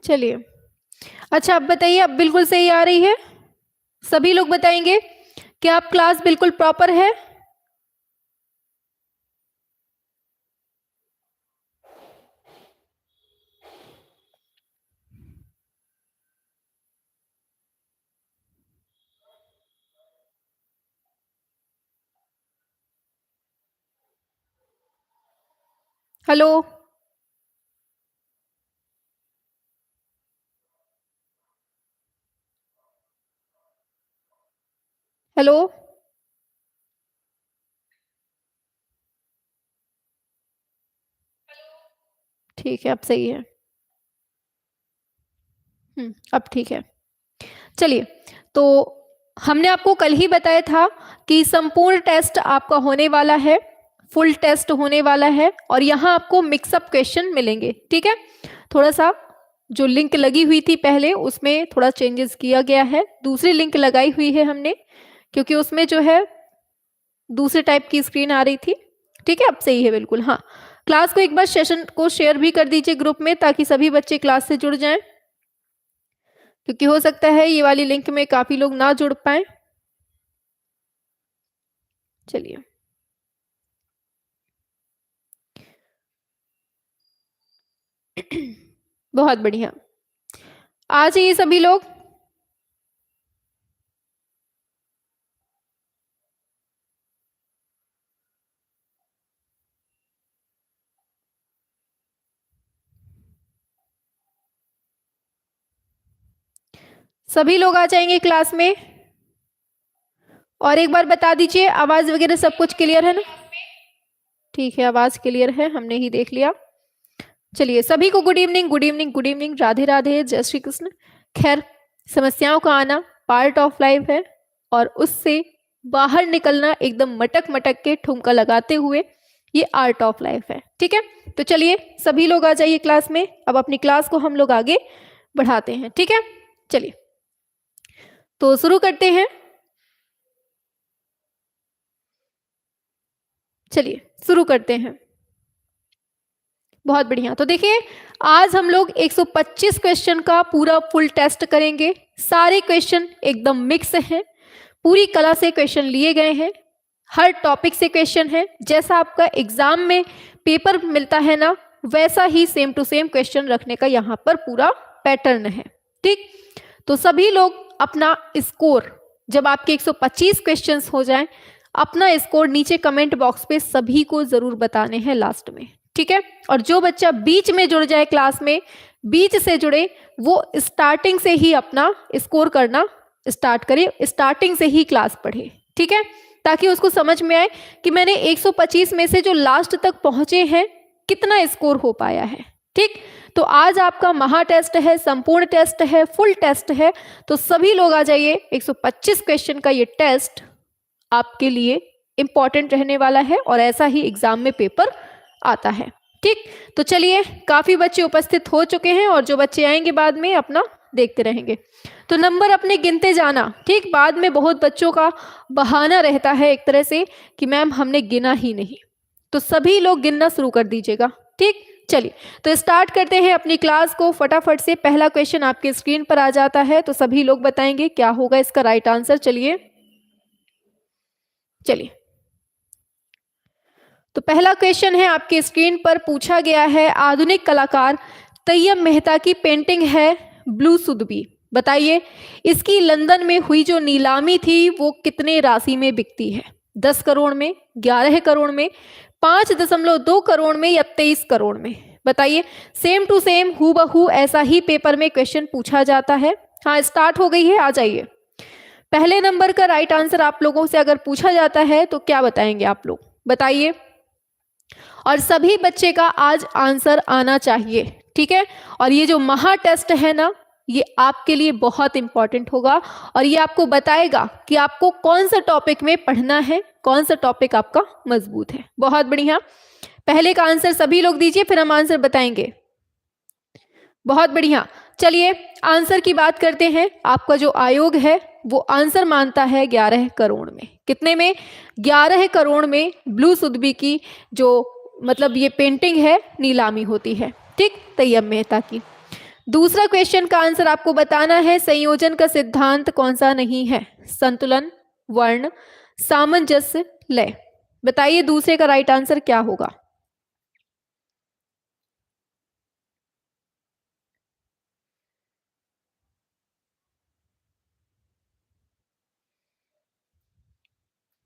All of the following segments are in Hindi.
चलिए, अच्छा अब बताइए, अब बिल्कुल सही आ रही है? सभी लोग बताएंगे कि आप क्लास बिल्कुल प्रॉपर है? हेलो, हेलो, ठीक है, अब सही है। अब ठीक है। चलिए, तो हमने आपको कल ही बताया था कि संपूर्ण टेस्ट आपका होने वाला है, फुल टेस्ट होने वाला है, और यहाँ आपको मिक्सअप क्वेश्चन मिलेंगे। ठीक है, थोड़ा सा जो लिंक लगी हुई थी पहले उसमें थोड़ा चेंजेस किया गया है, दूसरी लिंक लगाई हुई है हमने, क्योंकि उसमें जो है दूसरे टाइप की स्क्रीन आ रही थी। ठीक है, अब सही है बिल्कुल। हाँ, क्लास को एक बार सेशन को शेयर भी कर दीजिए ग्रुप में, ताकि सभी बच्चे क्लास से जुड़ जाएं, क्योंकि हो सकता है ये वाली लिंक में काफी लोग ना जुड़ पाए। चलिए, बहुत बढ़िया, आ जाइए सभी लोग। सभी लोग आ जाएंगे क्लास में। और एक बार बता दीजिए, आवाज वगैरह सब कुछ क्लियर है ना? ठीक है, आवाज क्लियर है, हमने ही देख लिया। चलिए, सभी को good evening, good evening, good evening, Radhe Radhe, जय श्री कृष्ण। खैर, समस्याओं का आना पार्ट ऑफ लाइफ है, और उससे बाहर निकलना एकदम मटक मटक के ठुमका लगाते हुए ये आर्ट ऑफ लाइफ है। ठीक है, तो चलिए सभी लोग आ जाइए क्लास में। अब अपनी क्लास को हम लोग आगे बढ़ाते हैं। ठीक है, चलिए तो शुरू करते हैं। चलिए शुरू करते हैं। बहुत बढ़िया, तो देखिए आज हम लोग 125 क्वेश्चन का पूरा फुल टेस्ट करेंगे। सारे क्वेश्चन एकदम मिक्स हैं, पूरी कला से क्वेश्चन लिए गए हैं, हर टॉपिक से क्वेश्चन है। जैसा आपका एग्जाम में पेपर मिलता है ना, वैसा ही सेम टू सेम क्वेश्चन रखने का यहाँ पर पूरा पैटर्न है। ठीक, तो सभी लोग अपना स्कोर, जब आपके 125 क्वेश्चंस हो जाएं, अपना स्कोर नीचे कमेंट बॉक्स पे सभी को जरूर बताने हैं लास्ट में। ठीक है, और जो बच्चा बीच में जुड़ जाए क्लास में, बीच से जुड़े, वो स्टार्टिंग से ही अपना स्कोर करना स्टार्ट करे, स्टार्टिंग से ही क्लास पढ़े। ठीक है, ताकि उसको समझ में आए कि मैंने 125 में से जो लास्ट तक पहुंचे हैं कितना स्कोर हो पाया है। ठीक, तो आज आपका महा टेस्ट है, संपूर्ण टेस्ट है, फुल टेस्ट है, तो सभी लोग आ जाइए। 125 क्वेश्चन का ये टेस्ट आपके लिए इंपॉर्टेंट रहने वाला है, और ऐसा ही एग्जाम में पेपर आता है। ठीक, तो चलिए काफी बच्चे उपस्थित हो चुके हैं, और जो बच्चे आएंगे बाद में अपना देखते रहेंगे। तो नंबर अपने गिनते जाना। ठीक, बाद में बहुत बच्चों का बहाना रहता है एक तरह से कि मैम हमने गिना ही नहीं, तो सभी लोग गिनना शुरू कर दीजिएगा। ठीक, चलिए तो स्टार्ट करते हैं अपनी क्लास को फटाफट से। पहला क्वेश्चन आपके स्क्रीन पर आ जाता है, तो सभी लोग बताएंगे क्या होगा इसका राइट आंसर। चलिए चलिए, तो पहला क्वेश्चन है आपके स्क्रीन पर, पूछा गया है आधुनिक कलाकार तैयब मेहता की पेंटिंग है ब्लू सुदबी, बताइए इसकी लंदन में हुई जो नीलामी थी वो कितने राशि में बिकती है? 10 करोड़ में, 11 करोड़ में, 5.2 करोड़ में, या 23 करोड़ में? बताइए, सेम टू सेम हूबहू ऐसा ही पेपर में क्वेश्चन पूछा जाता है। हाँ, स्टार्ट हो गई है, आ जाइए। पहले नंबर का राइट आंसर आप लोगों से अगर पूछा जाता है तो क्या बताएंगे आप लोग? बताइए, और सभी बच्चे का आज आंसर आना चाहिए। ठीक है, और ये जो महा टेस्ट है ना, ये आपके लिए बहुत इंपॉर्टेंट होगा, और ये आपको बताएगा कि आपको कौन सा टॉपिक में पढ़ना है, कौन सा टॉपिक आपका मजबूत है। बहुत बढ़िया, पहले का आंसर सभी लोग दीजिए, फिर हम आंसर बताएंगे। बहुत बढ़िया, चलिए आंसर की बात करते हैं। आपका जो आयोग है वो आंसर मानता है 11 करोड़ में। कितने में? 11 करोड़ में ब्लू सुदबी की जो मतलब ये पेंटिंग है नीलामी होती है। ठीक, तैयब मेहता की। दूसरा क्वेश्चन का आंसर आपको बताना है, संयोजन का सिद्धांत कौन सा नहीं है? संतुलन, वर्ण, सामंजस्य, लय। बताइए दूसरे का राइट आंसर क्या होगा?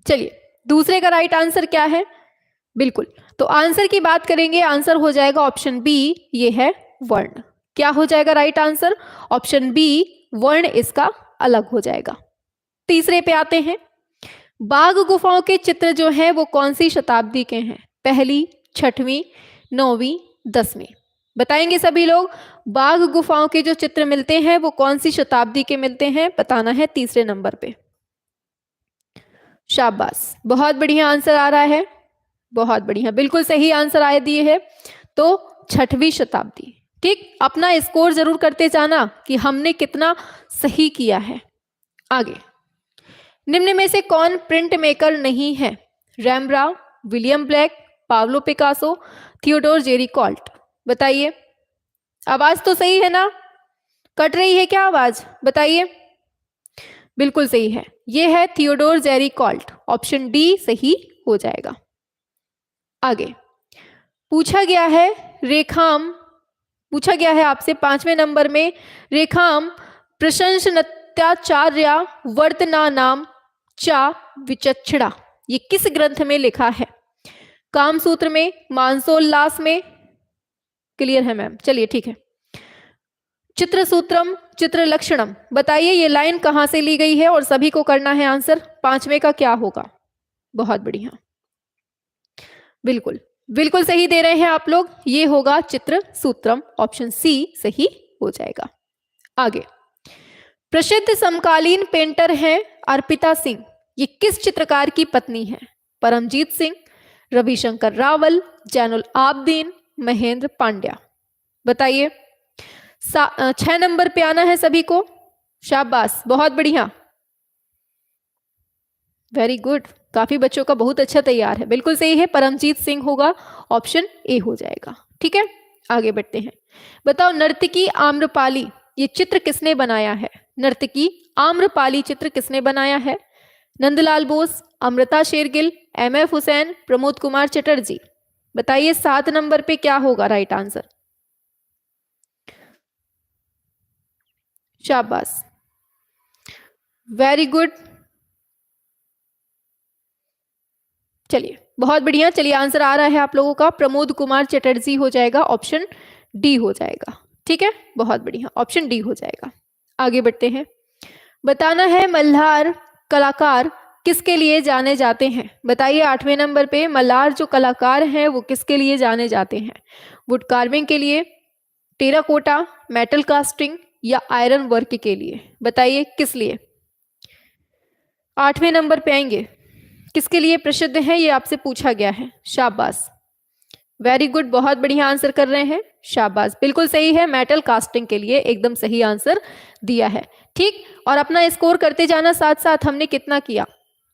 चलिए दूसरे का राइट आंसर क्या है? बिल्कुल, तो आंसर की बात करेंगे, आंसर हो जाएगा ऑप्शन बी, ये है वर्ण। क्या हो जाएगा राइट आंसर? ऑप्शन बी, वर्ण इसका अलग हो जाएगा। तीसरे पे आते हैं, बाघ गुफाओं के चित्र जो हैं वो कौन सी शताब्दी के हैं? पहली, छठवीं, नौवीं, 10वीं। बताएंगे सभी लोग, बाघ गुफाओं के जो चित्र मिलते हैं वो कौन सी शताब्दी के मिलते हैं? बताना है तीसरे नंबर पे। शाबाश, बहुत बढ़िया आंसर आ रहा है, बहुत बढ़िया, बिल्कुल सही आंसर आए दिए है। तो 6वीं शताब्दी। ठीक, अपना स्कोर जरूर करते जाना कि हमने कितना सही किया है। आगे, निम्न में से कौन प्रिंट मेकर नहीं है? Rembrandt, William Blake, Pablo Picasso, Theodore Gericault. बताइए, आवाज तो सही है ना? कट रही है क्या आवाज? बताइए। बिल्कुल सही है, यह है थियोडोर जेरिकॉल्ट, ऑप्शन डी सही हो जाएगा। आगे पूछा गया है, रेखाम पूछा गया है आपसे 5वें नंबर में, रेखाम प्रशंसनत्याचार्या वर्तना नाम चा विचक्षणा, ये किस ग्रंथ में लिखा है? कामसूत्र में, मानसोल्लास में? क्लियर है मैम, चलिए ठीक है। चित्रसूत्रम, चित्रलक्षणम। बताइए ये लाइन कहां से ली गई है और सभी को करना है आंसर। 5वें का क्या होगा? बहुत बढ़िया, बिल्कुल बिल्कुल सही दे रहे हैं आप लोग, ये होगा चित्रसूत्रम, ऑप्शन सी सही हो जाएगा। आगे, प्रसिद्ध समकालीन पेंटर हैं अर्पिता सिंह, ये किस चित्रकार की पत्नी है? परमजीत सिंह, रविशंकर रावल, जैनुल आबदीन, महेंद्र पांड्या। बताइए, 6 नंबर पे आना है सभी को। शाबाश, बहुत बढ़िया, वेरी गुड, काफी बच्चों का बहुत अच्छा तैयार है, बिल्कुल सही है, परमजीत सिंह होगा, ऑप्शन ए हो जाएगा। ठीक है, आगे बढ़ते हैं। बताओ, नर्तकी आम्रपाली, ये चित्र किसने बनाया है? नर्तकी आम्रपाली चित्र किसने बनाया है? नंदलाल बोस, अमृता शेरगिल, MF हुसैन, प्रमोद कुमार चटर्जी। बताइए 7 नंबर पे क्या होगा राइट आंसर? शाबाश, वेरी गुड, चलिए बहुत बढ़िया, चलिए आंसर आ रहा है आप लोगों का, प्रमोद कुमार चटर्जी हो जाएगा, ऑप्शन डी हो जाएगा। ठीक है, बहुत बढ़िया, ऑप्शन डी हो जाएगा। आगे बढ़ते हैं, बताना है मल्हार कलाकार किसके लिए जाने जाते हैं? बताइए 8वें नंबर पे, मल्हार जो कलाकार हैं वो किसके लिए जाने जाते हैं? वुड कार्विंग के लिए, टेराकोटा, मेटल कास्टिंग या आयरन वर्क के लिए? बताइए किस लिए? 8वें नंबर पे आएंगे, किसके लिए प्रसिद्ध है ये आपसे पूछा गया है। शाबाश, वेरी गुड, बहुत बढ़िया आंसर कर रहे हैं, शाबाश, बिल्कुल सही है, मेटल कास्टिंग के लिए एकदम सही आंसर दिया है। ठीक, और अपना स्कोर करते जाना, साथ साथ हमने कितना किया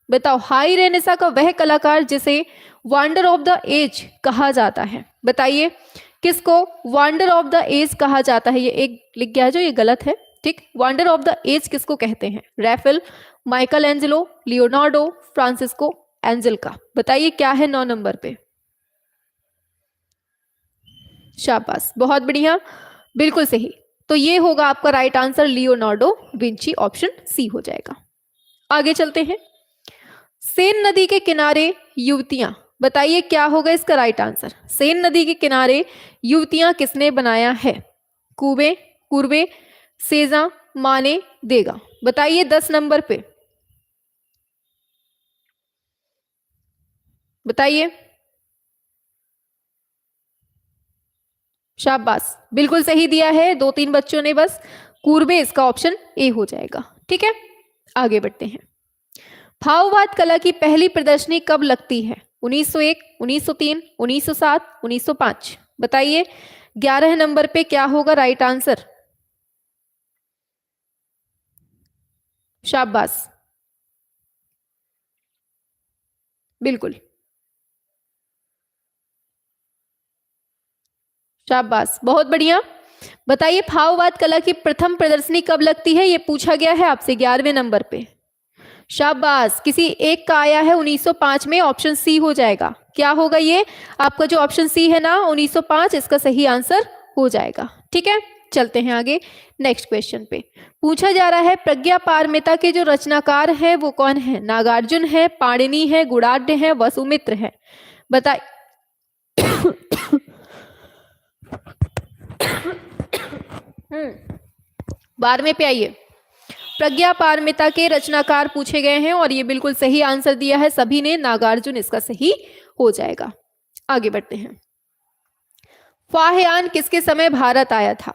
बताओ। हाई रेनेसा का वह कलाकार जिसे वंडर ऑफ द एज कहा जाता है, बताइए किसको वंडर ऑफ द एज कहा जाता है? ये एक लिख गया है जो ये गलत है। ठीक, वंडर ऑफ द एज किसको कहते हैं? Raphael, Michael Angelo, Leonardo, Francisco angel का। बताइए क्या है 9 नंबर पे? शाबाश, बहुत बढ़िया, बिल्कुल सही, तो ये होगा आपका right answer, Leonardo Vinci, option C हो जाएगा। आगे चलते हैं, सेन नदी के किनारे युवतियां, बताइए क्या होगा इसका राइट आंसर? सेन नदी के किनारे युवतियां किसने बनाया है? कुबे, कुर्वे, सेजा, माने, देगा। बताइए 10 नंबर पे, बताइए। शाबाश, बिल्कुल सही दिया है, 2-3 बच्चों ने बस, कुर्बे इसका ऑप्शन ए हो जाएगा। ठीक है, आगे बढ़ते हैं, भाववाद कला की पहली प्रदर्शनी कब लगती है? 1901, 1903, 1907, 1905। बताइए 11 नंबर पे क्या होगा राइट आंसर? शाबाश, बिल्कुल, शाबाश, बहुत बढ़िया, बताइए भाववाद कला की प्रथम प्रदर्शनी कब लगती है, ये पूछा गया है आपसे 11वें नंबर पे। शाबाश, किसी एक का आया है 1905 में, ऑप्शन सी हो जाएगा। क्या होगा ये आपका जो ऑप्शन सी है ना 1905, इसका सही आंसर हो जाएगा। ठीक है, चलते हैं आगे नेक्स्ट क्वेश्चन पे। पूछा जा रहा है प्रज्ञा पारमिता के जो रचनाकार हैं वो कौन है? नागार्जुन है, पाणिनि है, गुणाढ्य है, वसुमित्र है। बताइए। बार में पे आइए। प्रज्ञा पारमिता के रचनाकार पूछे गए हैं और ये बिल्कुल सही आंसर दिया है सभी ने, नागार्जुन इसका सही हो जाएगा। आगे बढ़ते हैं। फाहयान किसके समय भारत आया था?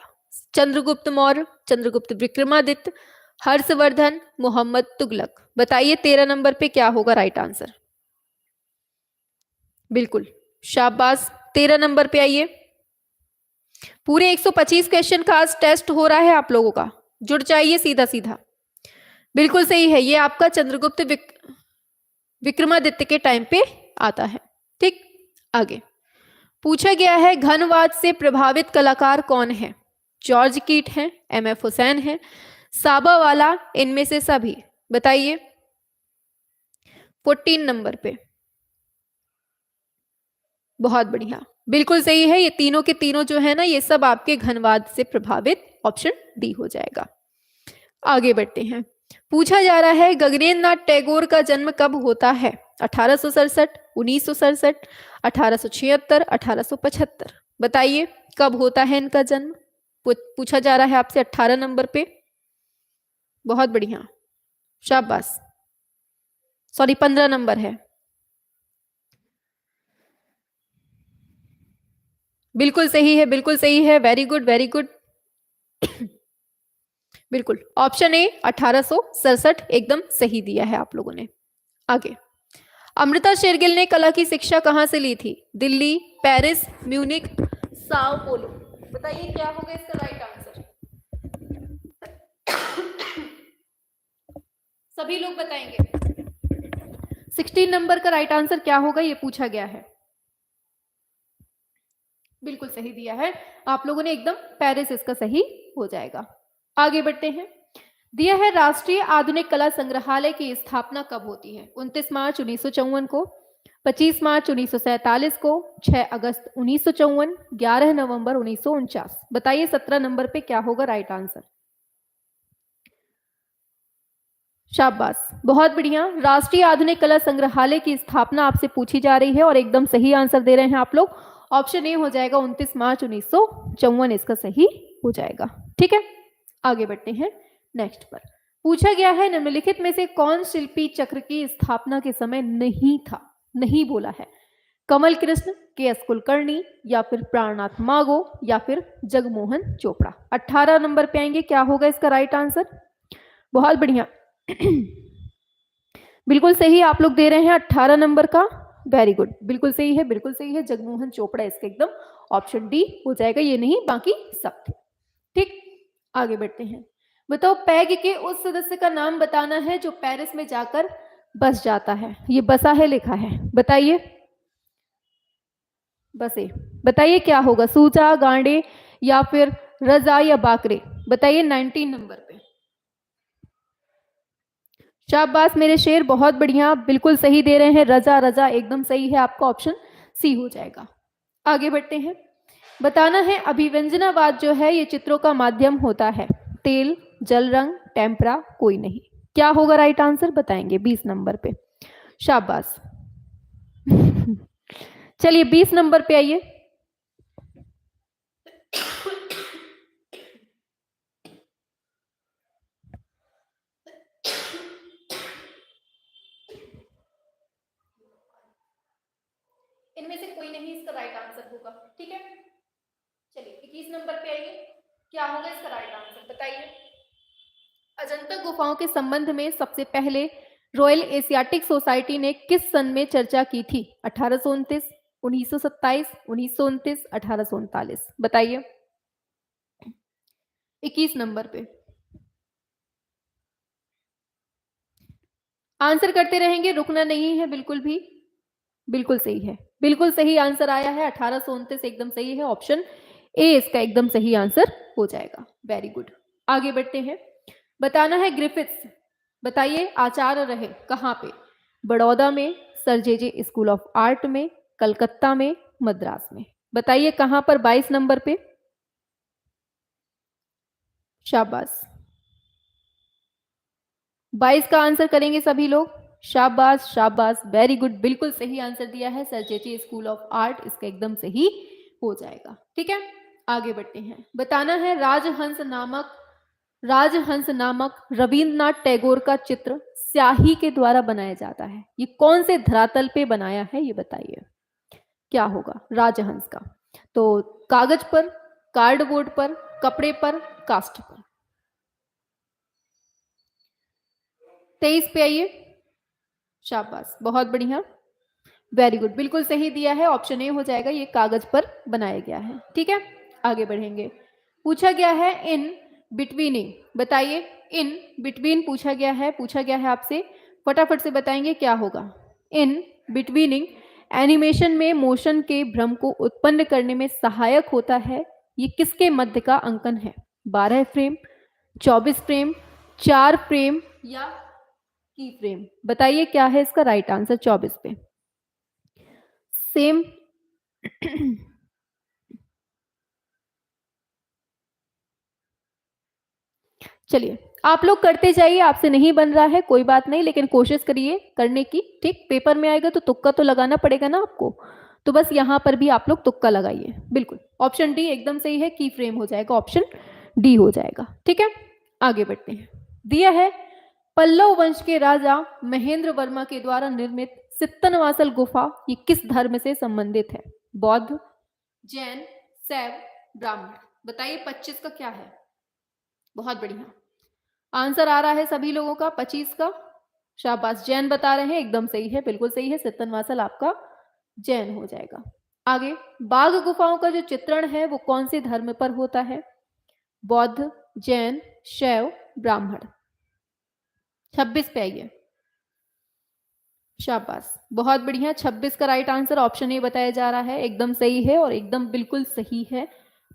चंद्रगुप्त मौर्य, चंद्रगुप्त विक्रमादित्य, हर्षवर्धन, मोहम्मद तुगलक। बताइए 13 नंबर पे क्या होगा राइट आंसर? बिल्कुल, शाबाश, 13 नंबर पे आइए। पूरे 125 क्वेश्चन का आज टेस्ट हो रहा है आप लोगों का, जुड़ जाइए सीधा सीधा। बिल्कुल सही है, ये आपका चंद्रगुप्त विक्रमादित्य के टाइम पे आता है। ठीक, आगे पूछा गया है घनवाद से प्रभावित कलाकार कौन है? जॉर्ज कीट है, एम.एफ. हुसैन है, साबा वाला, इनमें से सभी। बताइए 14 नंबर पे। बहुत बढ़िया, बिल्कुल सही है, ये तीनों के तीनों जो है ना ये सब आपके घनवाद से प्रभावित, ऑप्शन डी हो जाएगा। आगे बढ़ते हैं। पूछा जा रहा है गगनेन्द्र नाथ टैगोर का जन्म कब होता है? 1867, 1967, 1876, 1875। बताइए कब होता है इनका जन्म? पूछा जा रहा है आपसे 18 नंबर पे। बहुत बढ़िया, शाबाश, सॉरी 15 नंबर है। बिल्कुल सही है, बिल्कुल सही है, वेरी गुड वेरी गुड। बिल्कुल, ऑप्शन ए 1867 एकदम सही दिया है आप लोगों ने। आगे, अमृता शेरगिल ने कला की शिक्षा कहां से ली थी? Delhi, Paris, Munich, Sao Paulo. बताइए क्या होगा इसका राइट आंसर? सभी लोग बताएंगे 16 नंबर का राइट आंसर क्या होगा, ये पूछा गया है। बिल्कुल सही दिया है आप लोगों ने एकदम, पेरिस इसका सही हो जाएगा। आगे बढ़ते हैं। दिया है राष्ट्रीय आधुनिक कला संग्रहालय की स्थापना कब होती है? 29 मार्च 1954 को, 25 मार्च 1947 को, 6 अगस्त 1954, 11 नवंबर 1949। बताइए 17 नंबर पे क्या होगा राइट आंसर? शाबाश, बहुत बढ़िया। राष्ट्रीय आधुनिक कला संग्रहालय की स्थापना आपसे पूछी जा रही है और एकदम सही आंसर दे रहे हैं आप लोग। ऑप्शन ए हो जाएगा 29 मार्च 1954 इसका सही हो जाएगा। ठीक है, आगे बढ़ते हैं नेक्स्ट पर। पूछा गया है निम्नलिखित में से कौन शिल्पी चक्र की स्थापना के समय नहीं था? नहीं बोला है। कमल कृष्ण, के.एस. कुलकर्णी, या फिर प्राणनाथ मागो, या फिर जगमोहन चोपड़ा। 18 नंबर पे आएंगे, क्या होगा इसका राइट आंसर? बहुत बढ़िया, बिल्कुल सही आप लोग दे रहे हैं 18 नंबर का, वेरी गुड, बिल्कुल सही है, बिल्कुल सही है, जगमोहन चोपड़ा इसका एकदम ऑप्शन डी हो जाएगा, ये नहीं बाकी सब थे। ठीक, आगे बढ़ते हैं। बताओ पैग के उस सदस्य का नाम बताना है जो पेरिस में जाकर बस जाता है। ये बसा है लिखा है, बताइए बसे। बताइए क्या होगा, सूजा, गांडे, या फिर रजा, या बाकरे। बताइए 19 नंबर पे। शाबाश मेरे शेर, बहुत बढ़िया, बिल्कुल सही दे रहे हैं, रजा, रजा एकदम सही है, आपका ऑप्शन सी हो जाएगा। आगे बढ़ते हैं। बताना है अभिव्यंजनावाद जो है ये चित्रों का माध्यम होता है। तेल, जल रंग, टेम्परा, कोई नहीं। क्या होगा राइट आंसर बताएंगे 20 नंबर पे। शाबाश। चलिए 20 नंबर पे आइए। इनमें से कोई नहीं इसका राइट आंसर होगा। ठीक है, चलिए 21 नंबर पे आइए, क्या होगा इसका राइट आंसर बताइए। अजंता गुफाओं के संबंध में सबसे पहले रॉयल एशियाटिक सोसाइटी ने किस सन में चर्चा की थी? 1829, 1927, 1929, 1839। बताइए 21 नंबर पे। आंसर करते रहेंगे, रुकना नहीं है बिल्कुल भी। बिल्कुल सही है, बिल्कुल सही आंसर आया है 1829 एकदम सही है, ऑप्शन ए इसका एकदम सही आंसर हो जाएगा। Very good. आगे बढ़ते हैं। बताना है ग्रिफिथ्स, बताइए आचार्य रहे कहाँ पे? बड़ौदा में, sir J school of art में, कलकत्ता में, मद्रास में। बताइए कहाँ पर 22 नंबर पे? शाबाश, 22 का आंसर करेंगे सभी लोग। शाबाश शाबाश, वेरी गुड, बिल्कुल सही आंसर दिया है। Sir J school of art इसका एकदम सही हो जाएगा। ठीक है, आगे बढ़ते हैं। बताना है राजहंस नामक रविंद्रनाथ टैगोर का चित्र स्याही के द्वारा बनाया जाता है, ये कौन से धरातल पे बनाया है ये बताइए। क्या होगा राजहंस का? तो कागज पर, कार्डबोर्ड पर, कपड़े पर, कास्ट पर। 23 पे आइए। शाबाश, बहुत बढ़िया, वेरी गुड, बिल्कुल सही दिया है। ऑप्शन ए हो जाएगा, ये कागज पर बनाया गया है। ठीक है, आगे बढ़ेंगे। पूछा गया है इन बिटवीनिंग, बताइए इन बिटवीन पूछा गया है आपसे, फटाफट से बताएंगे क्या होगा। इन बिटवीनिंग एनिमेशन में मोशन के भ्रम को उत्पन्न करने में सहायक होता है, ये किसके मध्य का अंकन है? 12 फ्रेम, 24 फ्रेम, 4 फ्रेम या की फ्रेम? बताइए क्या है इसका राइट आंसर 24 पे? सेम चलिए आप लोग करते जाइए, आपसे नहीं बन रहा है कोई बात नहीं, लेकिन कोशिश करिए करने की। ठीक, पेपर में आएगा तो तुक्का तो लगाना पड़ेगा ना आपको, तो बस यहां पर भी आप लोग तुक्का लगाइए। बिल्कुल, ऑप्शन डी एकदम सही है, की फ्रेम हो जाएगा, ऑप्शन डी हो जाएगा। ठीक है, आगे बढ़ते हैं। दिया है पल्लव वंश के राजा महेंद्र वर्मा के द्वारा निर्मित सित्तनवासल गुफा ये किस धर्म से संबंधित है? बौद्ध, जैन, शैव, ब्राह्मण। बताइए 25 का क्या है? बहुत बढ़िया, आंसर आ रहा है सभी लोगों का 25 का। शाबाश, जैन बता रहे हैं, एकदम सही है, बिल्कुल सही है, सित्तनवासल आपका जैन हो जाएगा। आगे, बाघ गुफाओं का जो चित्रण है वो कौन से धर्म पर होता है? बौद्ध, जैन, शैव, ब्राह्मण। 26 पे आइए। शाबाश, बहुत बढ़िया, 26 का राइट आंसर ऑप्शन ए बताया जा रहा है, एकदम सही है और एकदम बिल्कुल सही है,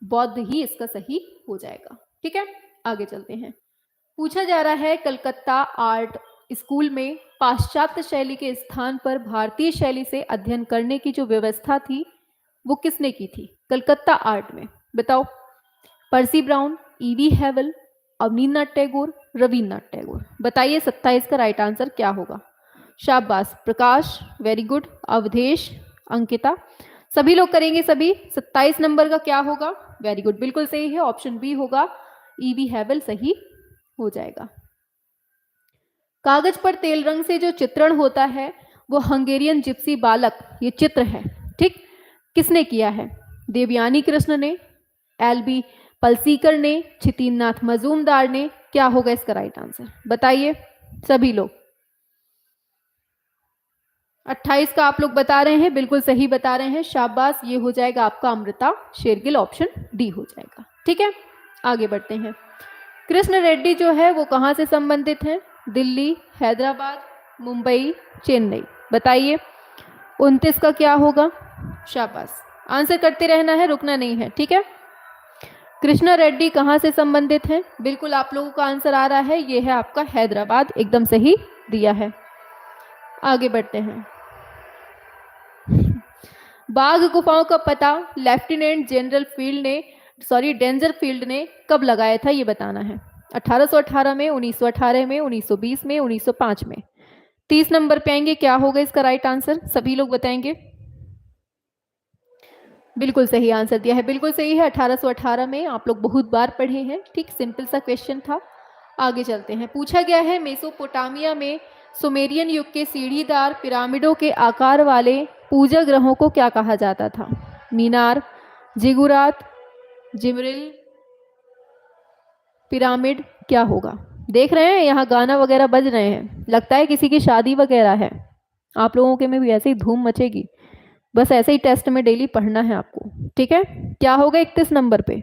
बौद्ध ही इसका सही हो जाएगा। ठीक है, आगे चलते हैं। पूछा जा रहा है कलकत्ता आर्ट स्कूल में पाश्चात्य शैली के स्थान पर भारतीय शैली से अध्ययन करने की जो व्यवस्था थी वो किसने की थी कलकत्ता आर्ट में? बताओ। पर्सी ब्राउन, ईवी हैवल, अवनींद्रनाथ टैगोर, रविन्द्रनाथ टैगोर। बताइए 27 का राइट आंसर क्या होगा? शाबाश प्रकाश, वेरी गुड, अवधेश, अंकिता, सभी लोग करेंगे सभी। 27 नंबर का क्या होगा? वेरी गुड, बिल्कुल सही है, ऑप्शन बी होगा, ईवी हैवल सही हो जाएगा। कागज पर तेल रंग से जो चित्रण होता है वो हंगेरियन जिप्सी बालक ये चित्र है, ठीक, किसने किया है? देवयानी कृष्ण ने, एलबी पलसीकर ने, छितिननाथ मजूमदार ने। क्या होगा इसका राइट आंसर? बताइए सभी लोग। 28 का आप लोग बता रहे हैं, बिल्कुल सही बता रहे हैं, शाबाश, ये हो जाएगा आपका अमृता शेरगिल, ऑप्शन डी हो जाएगा। ठीक है, आगे बढ़ते हैं। कृष्ण रेड्डी जो है वो कहाँ से संबंधित हैं? दिल्ली, हैदराबाद, मुंबई, चेन्नई। बताइए 29 का क्या होगा? शाबाश, आंसर करते रहना है, रुकना नहीं है। ठीक है, कृष्णा रेड्डी कहाँ से संबंधित हैं? बिल्कुल आप लोगों का आंसर आ रहा है, ये है आपका हैदराबाद, एकदम सही दिया है। आगे बढ़ते हैं। बाघ गुफाओं का पता लेफ्टिनेंट जनरल डेंजरफील्ड ने कब लगाया था ये बताना है। 1818 में, 1918 में, 1920 में, 1905 में। 30 नंबर पे आएंगे, क्या होगा इसका राइट आंसर? सभी लोग बताएंगे। बिल्कुल सही आंसर दिया है, बिल्कुल सही है, 1818 में। आप लोग बहुत बार पढ़े हैं, ठीक, सिंपल सा क्वेश्चन था। आगे चलते हैं। पूछा गया है मेसोपोटामिया में सुमेरियन युग के सीढ़ीदार पिरामिडों के आकार वाले पूजा ग्रहों को क्या कहा जाता था? मीनार, जिगुरात, जिमरिल, पिरामिड, क्या होगा? देख रहे हैं यहाँ गाना वगैरह बज रहे हैं, लगता है किसी की शादी वगैरह है। आप लोगों के में भी ऐसे ही धूम मचेगी, बस ऐसे ही टेस्ट में डेली पढ़ना है आपको। ठीक है, क्या होगा 31 नंबर पे?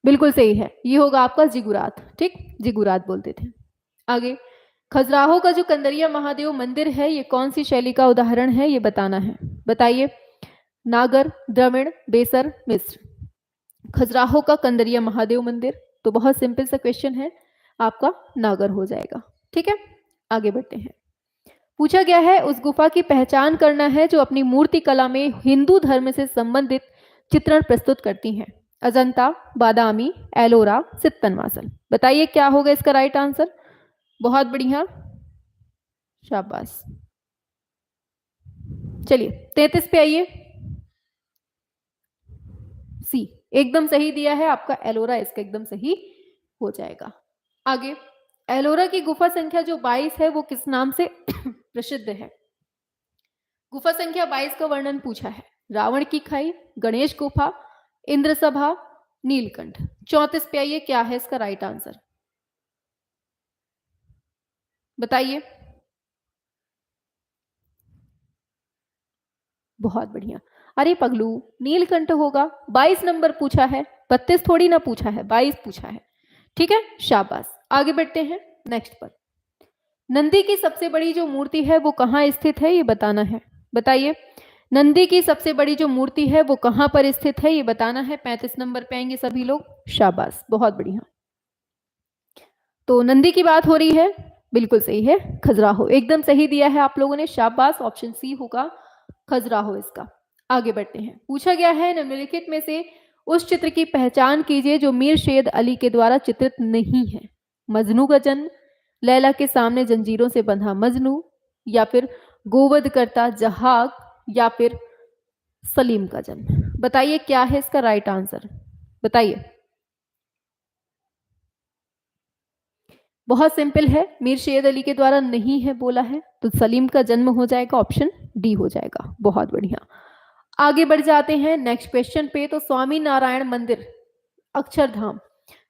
बिल्कुल सही है, ये होगा आपका जिगुरात। ठीक, जिगुरात बोलते थे। आगे, खजुराहो का जो कंदरिया महादेव मंदिर है ये कौन सी शैली का उदाहरण है ये बताना है। बताइए। नागर, द्रविड़, बेसर, मिस्र। खजुराहो का कंदरिया महादेव मंदिर, तो बहुत सिंपल सा क्वेश्चन है, आपका नागर हो जाएगा। ठीक है, आगे बढ़ते हैं। पूछा गया है उस गुफा की पहचान करना है जो अपनी मूर्ति कला में हिंदू धर्म से संबंधित चित्रण प्रस्तुत करती हैं। अजंता, बादामी, एलोरा, सित्तनवासल। बताइए क्या होगा इसका राइट आंसर। बहुत बढ़िया, शाबाश। चलिए 33 पे आइए। सी एकदम सही दिया है आपका, एलोरा इसका एकदम सही हो जाएगा। आगे, एलोरा की गुफा संख्या जो 22 है वो किस नाम से प्रसिद्ध है। गुफा संख्या 22 का वर्णन पूछा है। रावण की खाई, गणेश गुफा, इंद्र सभा, नीलकंठ। 34 पे आइए, क्या है इसका राइट आंसर, बताइए। बहुत बढ़िया, अरे पगलू, नीलकंठ होगा, 22 नंबर पूछा है, 32 थोड़ी ना पूछा है, 22 पूछा है। ठीक है, शाबाश। आगे बढ़ते हैं नेक्स्ट पर। नंदी की सबसे बड़ी जो मूर्ति है वो कहाँ स्थित है, ये बताना है। बताइए, नंदी की सबसे बड़ी जो मूर्ति है वो कहाँ पर स्थित है, ये बताना है। 35 नंबर पे आएंगे सभी लोग, शाबाश, बहुत बढ़िया। तो नंदी की बात हो रही है, बिल्कुल सही है, खजुराहो, एकदम सही दिया है आप लोगों ने, शाबाश। ऑप्शन सी होगा खजुराहो इसका। आगे बढ़ते हैं। पूछा गया है निम्नलिखित में से उस चित्र की पहचान कीजिए जो मीर शेद अली के द्वारा चित्रित नहीं है। मजनू का जन्म, लैला के सामने जंजीरों से बंधा मजनू, या फिर गोवध करता जहाग, या फिर सलीम का जन्म। बताइए क्या है इसका राइट आंसर, बताइए। बहुत सिंपल है, मीर शेद अली के द्वारा नहीं है बोला है, तो सलीम का जन्म हो जाएगा, ऑप्शन डी हो जाएगा। बहुत बढ़िया, आगे बढ़ जाते हैं नेक्स्ट क्वेश्चन पे। तो स्वामी नारायण मंदिर अक्षरधाम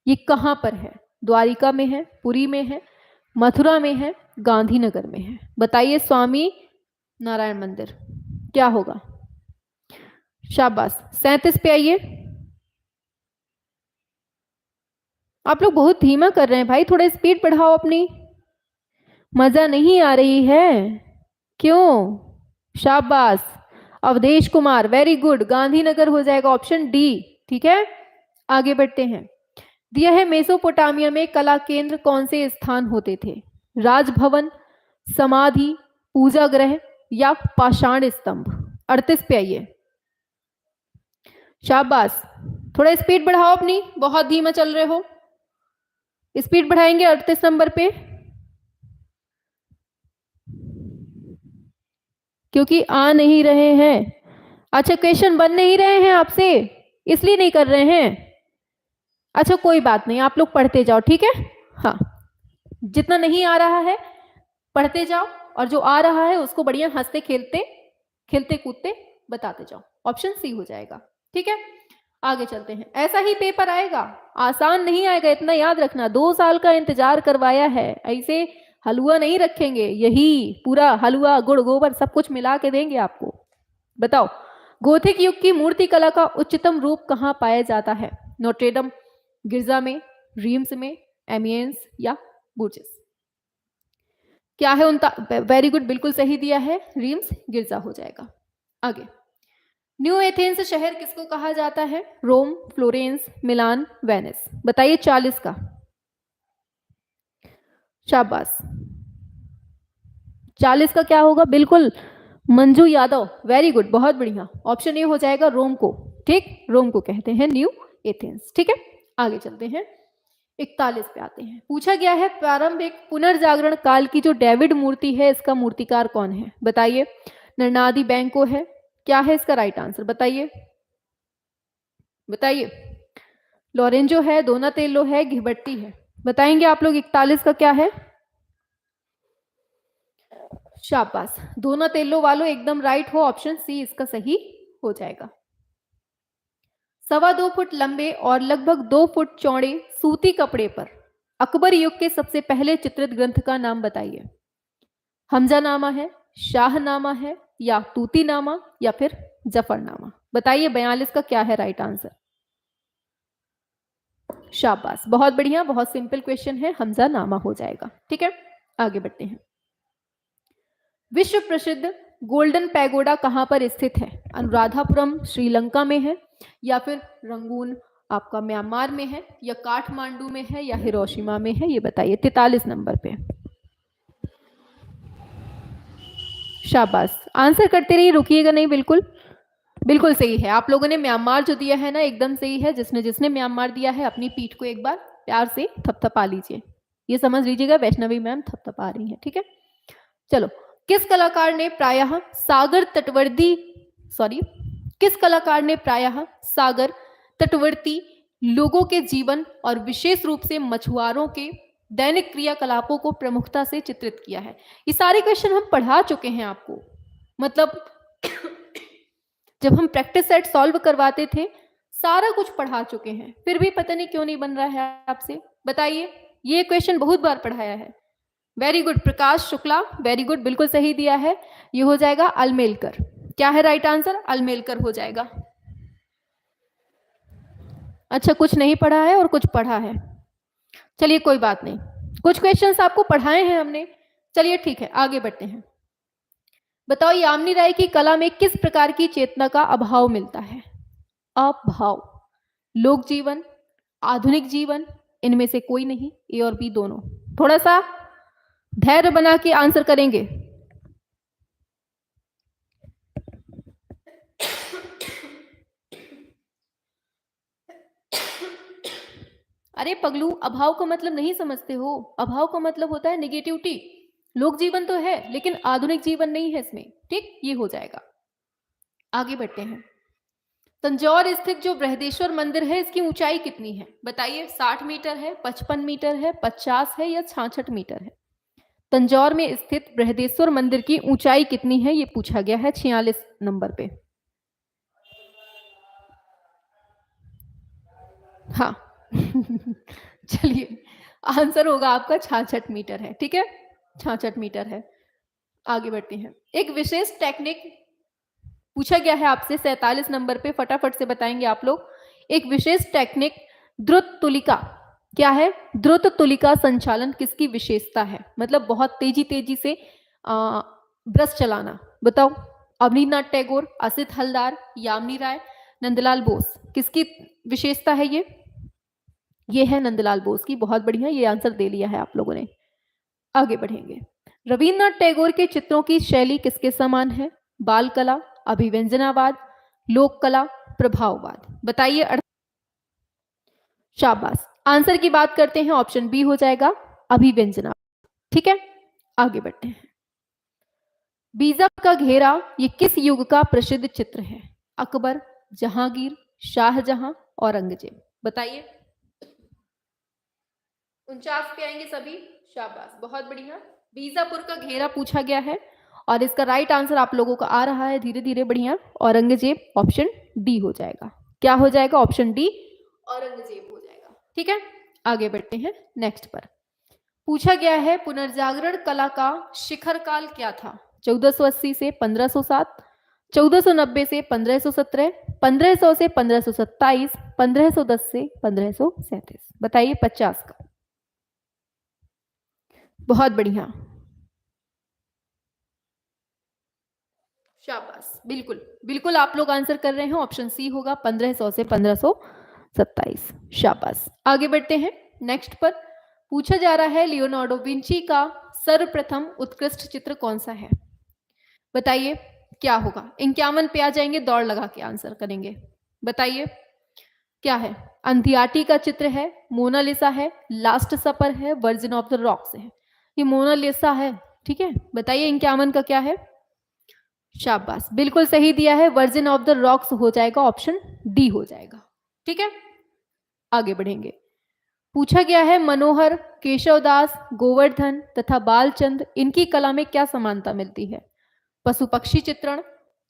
ये कहां पर है। द्वारिका में है, पुरी में है, मथुरा में है, गांधीनगर में है। बताइए स्वामी नारायण मंदिर क्या होगा, शाबाश। 37 पे आइए। आप लोग बहुत धीमा कर रहे हैं भाई, थोड़ा स्पीड बढ़ाओ अपनी, मजा नहीं आ रही है, क्यों। शाबाश, अवधेश कुमार, वेरी गुड, गांधीनगर हो जाएगा, ऑप्शन डी। ठीक है, आगे बढ़ते हैं। दिया है मेसोपोटामिया में कला केंद्र कौन से स्थान होते थे। राजभवन, समाधि, पूजा ग्रह, या पाषाण स्तंभ। 38 पे आइए, शाबाश। थोड़ा स्पीड बढ़ाओ अपनी, बहुत धीमा चल रहे हो, स्पीड बढ़ाएंगे 38 नंबर पे, क्योंकि आ नहीं रहे हैं। अच्छा, क्वेश्चन बन नहीं रहे हैं आपसे, इसलिए नहीं कर रहे हैं। अच्छा कोई बात नहीं, आप लोग पढ़ते जाओ, ठीक है। हाँ, जितना नहीं आ रहा है पढ़ते जाओ, और जो आ रहा है उसको बढ़िया हंसते खेलते खेलते कूदते बताते जाओ, ऑप्शन सी हो जाएगा। ठीक है, आगे चलते हैं। ऐसा ही पेपर आएगा, आसान नहीं आएगा, इतना याद रखना। 2 साल का इंतजार करवाया है, ऐसे हलवा नहीं रखेंगे, यही पूरा हलवा गुड़ गोबर सब कुछ मिला के देंगे आपको। बताओ, गोथिक युग की मूर्ति कला का उच्चतम रूप कहाँ पाया जाता है। नोट्रेडम, गिरजा में, रीम्स में, एमियंस, या बुर्जिस। क्या है उनका, वेरी गुड, बिल्कुल सही दिया है, रीम्स गिरजा हो जाएगा। आगे, न्यू एथेंस शहर किसको कहा जाता है। रोम, फ्लोरेंस, मिलान, वेनिस। बताइए 40 का, शाबाश। 40 का क्या होगा, बिल्कुल मंजू यादव, वेरी गुड, बहुत बढ़िया, ऑप्शन ए हो जाएगा रोम को। ठीक, रोम को कहते हैं न्यू एथेंस। ठीक है, आगे चलते हैं। 41 पे आते हैं। पूछा गया है प्रारंभिक पुनर्जागरण काल की जो डेविड मूर्ति है इसका मूर्तिकार कौन है। बताइए, नरनादी बैंको है, क्या है इसका राइट आंसर, बताइए। बताइए, लोरेंजो है, दोनातेलो है, घिबट्टी है। बताएंगे आप लोग 41 का क्या है, शाबाश। दोनातेलो वालों एकदम राइट हो, ऑप्शन सी इसका सही हो जाएगा। 2.25 फुट लंबे और लगभग 2 फुट चौड़े सूती कपड़े पर अकबर युग के सबसे पहले चित्रित ग्रंथ का नाम बताइए। हमजानामा है, शाहनामा है, या तूतीनामा, या फिर जफरनामा। बताइए 42 का क्या है राइट आंसर, शाबाश, बहुत बढ़िया, बहुत सिंपल क्वेश्चन है, हमजानामा हो जाएगा। ठीक है, आगे बढ़ते हैं। विश्व प्रसिद्ध गोल्डन पैगोडा कहां पर स्थित है। अनुराधापुरम श्रीलंका में है, या फिर रंगून आपका म्यांमार में है या काठमांडू में है या हिरोशिमा में है, ये बताइए 43 नंबर पे। शाबाश, आंसर करते रहिए, रुकिएगा नहीं, बिल्कुल बिल्कुल सही है। आप लोगों ने म्यांमार जो दिया है ना, एकदम सही है। जिसने जिसने म्यांमार दिया है अपनी पीठ को एक बार प्यार से थपथपा लीजिए, ये समझ लीजिएगा वैष्णवी मैम थपथपा रही हैं, ठीक है। चलो, किस कलाकार ने प्रायः सागर तटवर्ती किस कलाकार ने प्रायः सागर तटवर्ती लोगों के जीवन और विशेष रूप से मछुआरों के दैनिक क्रियाकलापों को प्रमुखता से चित्रित किया है? ये सारे क्वेश्चन हम पढ़ा चुके हैं आपको, मतलब जब हम प्रैक्टिस सेट सॉल्व करवाते थे सारा कुछ पढ़ा चुके हैं, फिर भी पता नहीं क्यों नहीं बन रहा है आपसे, बताइए। ये क्वेश्चन बहुत बार पढ़ाया है। वेरी गुड प्रकाश शुक्ला, वेरी गुड, बिल्कुल सही दिया है। ये हो जाएगा अलमेलकर। क्या है राइट आंसर? अलमेलकर हो जाएगा। अच्छा, कुछ नहीं पढ़ा है और कुछ पढ़ा है, चलिए कोई बात नहीं, कुछ क्वेश्चंस आपको पढ़ाए हैं हमने, चलिए ठीक है, आगे बढ़ते हैं। बताओ, यामिनी राय की कला में किस प्रकार की चेतना का अभाव मिलता है? अभाव, लोक जीवन, आधुनिक जीवन, इनमें से कोई नहीं, ए और बी दोनों। थोड़ा सा धैर्य बना के आंसर करेंगे। अरे पगलू, अभाव का मतलब नहीं समझते हो? अभाव का मतलब होता है नेगेटिविटी। लोक जीवन तो है लेकिन आधुनिक जीवन नहीं है इसमें, ठीक, ये हो जाएगा। आगे बढ़ते हैं। तंजौर स्थित जो बृहदेश्वर मंदिर है इसकी ऊंचाई कितनी है? बताइए, 60 मीटर है, 55 मीटर है, 50 है या 66 मीटर है? तंजौर में स्थित बृहदेश्वर मंदिर की ऊंचाई कितनी है, ये पूछा गया है 46 नंबर पे। हाँ चलिए, आंसर होगा आपका 66 मीटर है, ठीक है, 66 मीटर है। आगे बढ़ते हैं। एक विशेष टेक्निक पूछा गया है आपसे 47 नंबर पे, फटाफट से बताएंगे आप लोग। एक विशेष टेक्निक द्रुत तुलिका, क्या है? द्रुत तुलिका संचालन किसकी विशेषता है? मतलब बहुत तेजी तेजी से ब्रश चलाना, बताओ। अवनीन्द्रनाथ टैगोर, असित हलदार, यामिनी राय, नंदलाल बोस, किसकी विशेषता है ये है नंदलाल बोस की। बहुत बढ़िया, ये आंसर दे लिया है आप लोगों ने। आगे बढ़ेंगे। रविन्द्रनाथ टैगोर के चित्रों की शैली किसके समान है? बाल कला, अभिव्यंजनावाद, लोक कला, प्रभाववाद, बताइए। शाबाश, आंसर की बात करते हैं, ऑप्शन बी हो जाएगा अभिव्यंजनावाद, ठीक है। आगे बढ़ते हैं। बीज़क का घेरा ये किस युग का प्रसिद्ध चित्र है? अकबर, जहांगीर, शाहजहां, औरंगजेब, बताइए। 49 पे आएंगे सभी, शाबाश, बहुत बढ़िया। बीजापुर का घेरा पूछा गया है और इसका राइट आंसर आप लोगों का आ रहा है धीरे धीरे, बढ़िया, औरंगजेब, ऑप्शन डी हो जाएगा। क्या हो जाएगा? ऑप्शन डी, औरंगजेब हो जाएगा, ठीक है। आगे बढ़ते हैं नेक्स्ट पर। पूछा गया है पुनर्जागरण कला का शिखर काल क्या था? 1480 से 1507, 1490 से 1517, 1500 से 1527, 1510 से 1537, बताइए 50 का। बहुत बढ़िया, शाबाश, बिल्कुल बिल्कुल आप लोग आंसर कर रहे हैं, ऑप्शन सी होगा 1500 से 1527, शाबाश। आगे बढ़ते हैं नेक्स्ट पर। पूछा जा रहा है लियोनार्डो विंची का सर्वप्रथम उत्कृष्ट चित्र कौन सा है? बताइए क्या होगा। 51 पे आ जाएंगे, दौड़ लगा के आंसर करेंगे, बताइए क्या है? अंथियाटी का चित्र है, मोनालिसा है, लास्ट सपर है, वर्जिन ऑफ द रॉक्स है। ये मोनालिसा है, ठीक है, बताइए 51 का क्या है? शाबाश, बिल्कुल सही दिया है, वर्जिन ऑफ द रॉक्स हो जाएगा, ऑप्शन डी हो जाएगा, ठीक है। आगे बढ़ेंगे। पूछा गया है मनोहर, केशवदास, गोवर्धन तथा बालचंद, इनकी कला में क्या समानता मिलती है? पशु पक्षी चित्रण,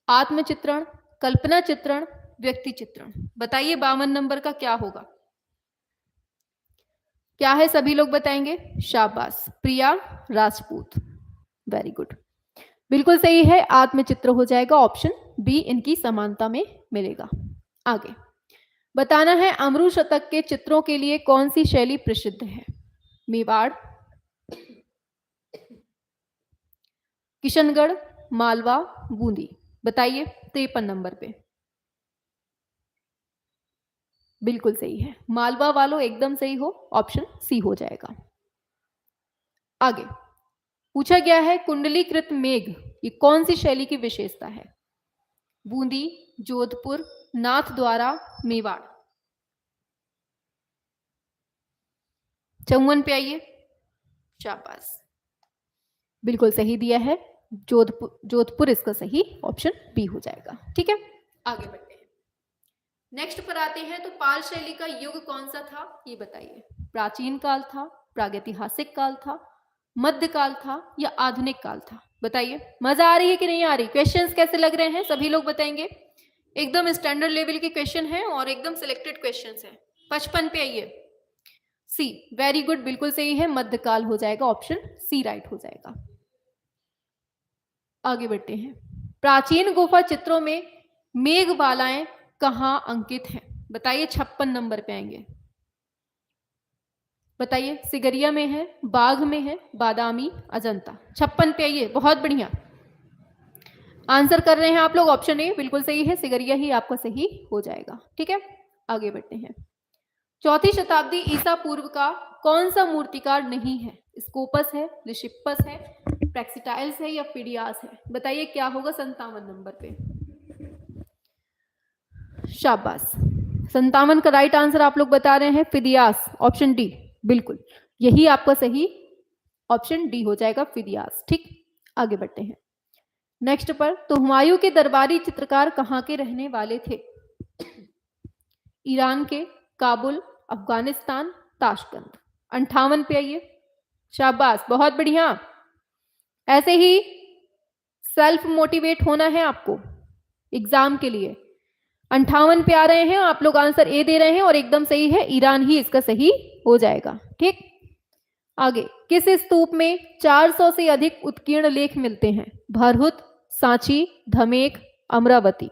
आत्मचित्रण, कल्पना चित्रण, व्यक्ति चित्रण, बताइए 52 नंबर का क्या होगा? क्या है सभी लोग बताएंगे? शाबाश, प्रिया राजपूत, वेरी गुड, बिल्कुल सही है, आत्मचित्र हो जाएगा, ऑप्शन बी इनकी समानता में मिलेगा। आगे बताना है अमरू शतक के चित्रों के लिए कौन सी शैली प्रसिद्ध है? मेवाड़, किशनगढ़, मालवा, बूंदी, बताइए 53 नंबर पे। बिल्कुल सही है, मालवा वालों एकदम सही हो, ऑप्शन सी हो जाएगा। आगे पूछा गया है कुंडलीकृत मेघ ये कौन सी शैली की विशेषता है? बूंदी, जोधपुर, नाथद्वारा, मेवाड़। 54 पे आइए, शाबाश, बिल्कुल सही दिया है, जोधपुर, जोधपुर इसका सही ऑप्शन बी हो जाएगा। ठीक है, आगे बढ़ते हैं। नेक्स्ट पर आते हैं, तो पाल शैली का युग कौन सा था ये बताइए। प्राचीन काल था, प्रागैतिहासिक काल था, मध्यकाल था या आधुनिक काल था? बताइए, मजा आ रही है कि नहीं आ रही? क्वेश्चंस कैसे लग रहे हैं सभी लोग बताएंगे। एकदम स्टैंडर्ड लेवल के क्वेश्चन हैं और एकदम सिलेक्टेड क्वेश्चंस हैं। 55 पे आइए, सी, वेरी गुड, बिल्कुल सही है, मध्यकाल हो जाएगा, ऑप्शन सी राइट हो जाएगा। आगे बढ़ते हैं, प्राचीन गुफा चित्रों में मेघबालाएं कहाँ अंकित हैं? बताइए, 56 नंबर पे आएंगे, बताइए, सिगरिया में है, बाघ में है, बादामी, अजंता। 56 पे आइए, बहुत बढ़िया आंसर कर रहे हैं आप लोग, ऑप्शन ए बिल्कुल सही है, सिगरिया ही आपका सही हो जाएगा। ठीक है, आगे बढ़ते हैं। 4वीं शताब्दी ईसा पूर्व का कौन सा मूर्तिकार नहीं है? स्कोपस है, लिशिप्पस है, प्रेक्सिटाइल्स है या फिडियास है? बताइए क्या होगा 57 नंबर पे। शाबाश, 57 का राइट आंसर आप लोग बता रहे हैं फिदियास, ऑप्शन डी, बिल्कुल यही आपका सही ऑप्शन डी हो जाएगा, फिदियास। ठीक, आगे बढ़ते हैं नेक्स्ट पर, तो हुमायूं के दरबारी चित्रकार कहाँ के रहने वाले थे? ईरान के, काबुल, अफगानिस्तान, ताशकंद। 58 पे आइए, शाबाश, बहुत बढ़िया, ऐसे ही सेल्फ मोटिवेट होना है आपको एग्जाम के लिए। 58 पे आ रहे हैं आप लोग, आंसर ए दे रहे हैं और एकदम सही है, ईरान ही इसका सही हो जाएगा। ठीक, आगे, किस स्तूप में 400 से अधिक उत्कीर्ण लेख मिलते हैं? भरहुत, सांची, धमेक, अमरावती।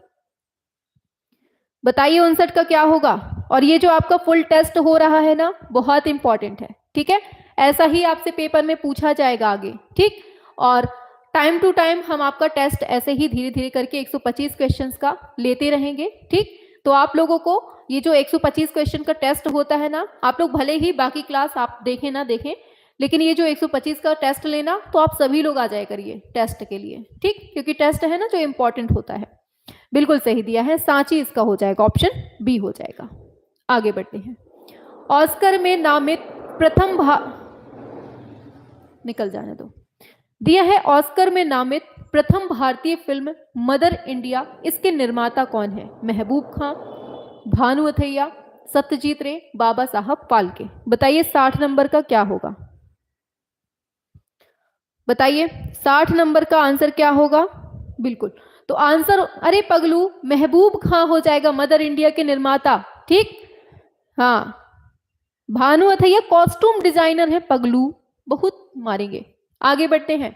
बताइए 59 का क्या होगा। और ये जो आपका फुल टेस्ट हो रहा है ना, बहुत इंपॉर्टेंट है। ठीक है, ऐसा ही आपसे पेपर में पूछा जाएगा आगे। ठीक, और टाइम टू टाइम हम आपका टेस्ट ऐसे ही धीरे धीरे करके 125 क्वेश्चंस का लेते रहेंगे। ठीक, तो आप लोगों को ये जो 125 क्वेश्चन का टेस्ट होता है ना, आप लोग भले ही बाकी क्लास आप देखें ना देखें, लेकिन ये जो 125 का टेस्ट लेना, तो आप सभी लोग आ जाए करिए टेस्ट के लिए। ठीक, क्योंकि टेस्ट है ना जो इंपॉर्टेंट होता है। बिल्कुल सही दिया है, सांची इसका हो जाएगा, ऑप्शन बी हो जाएगा। आगे बढ़ते हैं, ऑस्कर में नामित प्रथम निकल जाने दो, दिया है ऑस्कर में नामित प्रथम भारतीय फिल्म मदर इंडिया, इसके निर्माता कौन है? महबूब खां, भानु अथैया, सत्यजीत रे, बाबा साहब फाल्के। बताइए 60 नंबर का क्या होगा? बताइए 60 नंबर का आंसर क्या होगा? बिल्कुल, तो आंसर, अरे पगलू, महबूब खां हो जाएगा, मदर इंडिया के निर्माता। ठीक, हाँ, भानु अथैया कॉस्ट्यूम डिजाइनर है पगलू, बहुत मारेंगे। आगे बढ़ते हैं,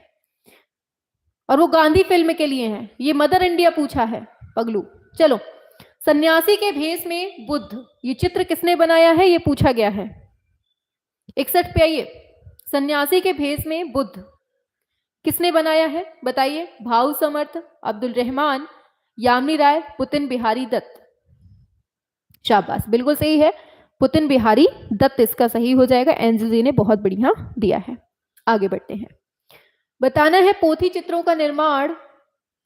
और वो गांधी फिल्म के लिए हैं, ये मदर इंडिया पूछा है पगलू। चलो, सन्यासी के भेष में बुद्ध, ये चित्र किसने बनाया है ये पूछा गया है। 61 पे आइए, सन्यासी के भेष में बुद्ध किसने बनाया है? बताइए, भाऊ समर्थ, अब्दुल रहमान, यामिनी राय, पुतिन बिहारी दत्त। शाबाश, बिल्कुल सही है, पुतिन बिहारी दत्त इसका सही हो जाएगा, एंजल जी ने बहुत बढ़िया दिया है। आगे बढ़ते हैं, बताना है पोथी चित्रों का निर्माण,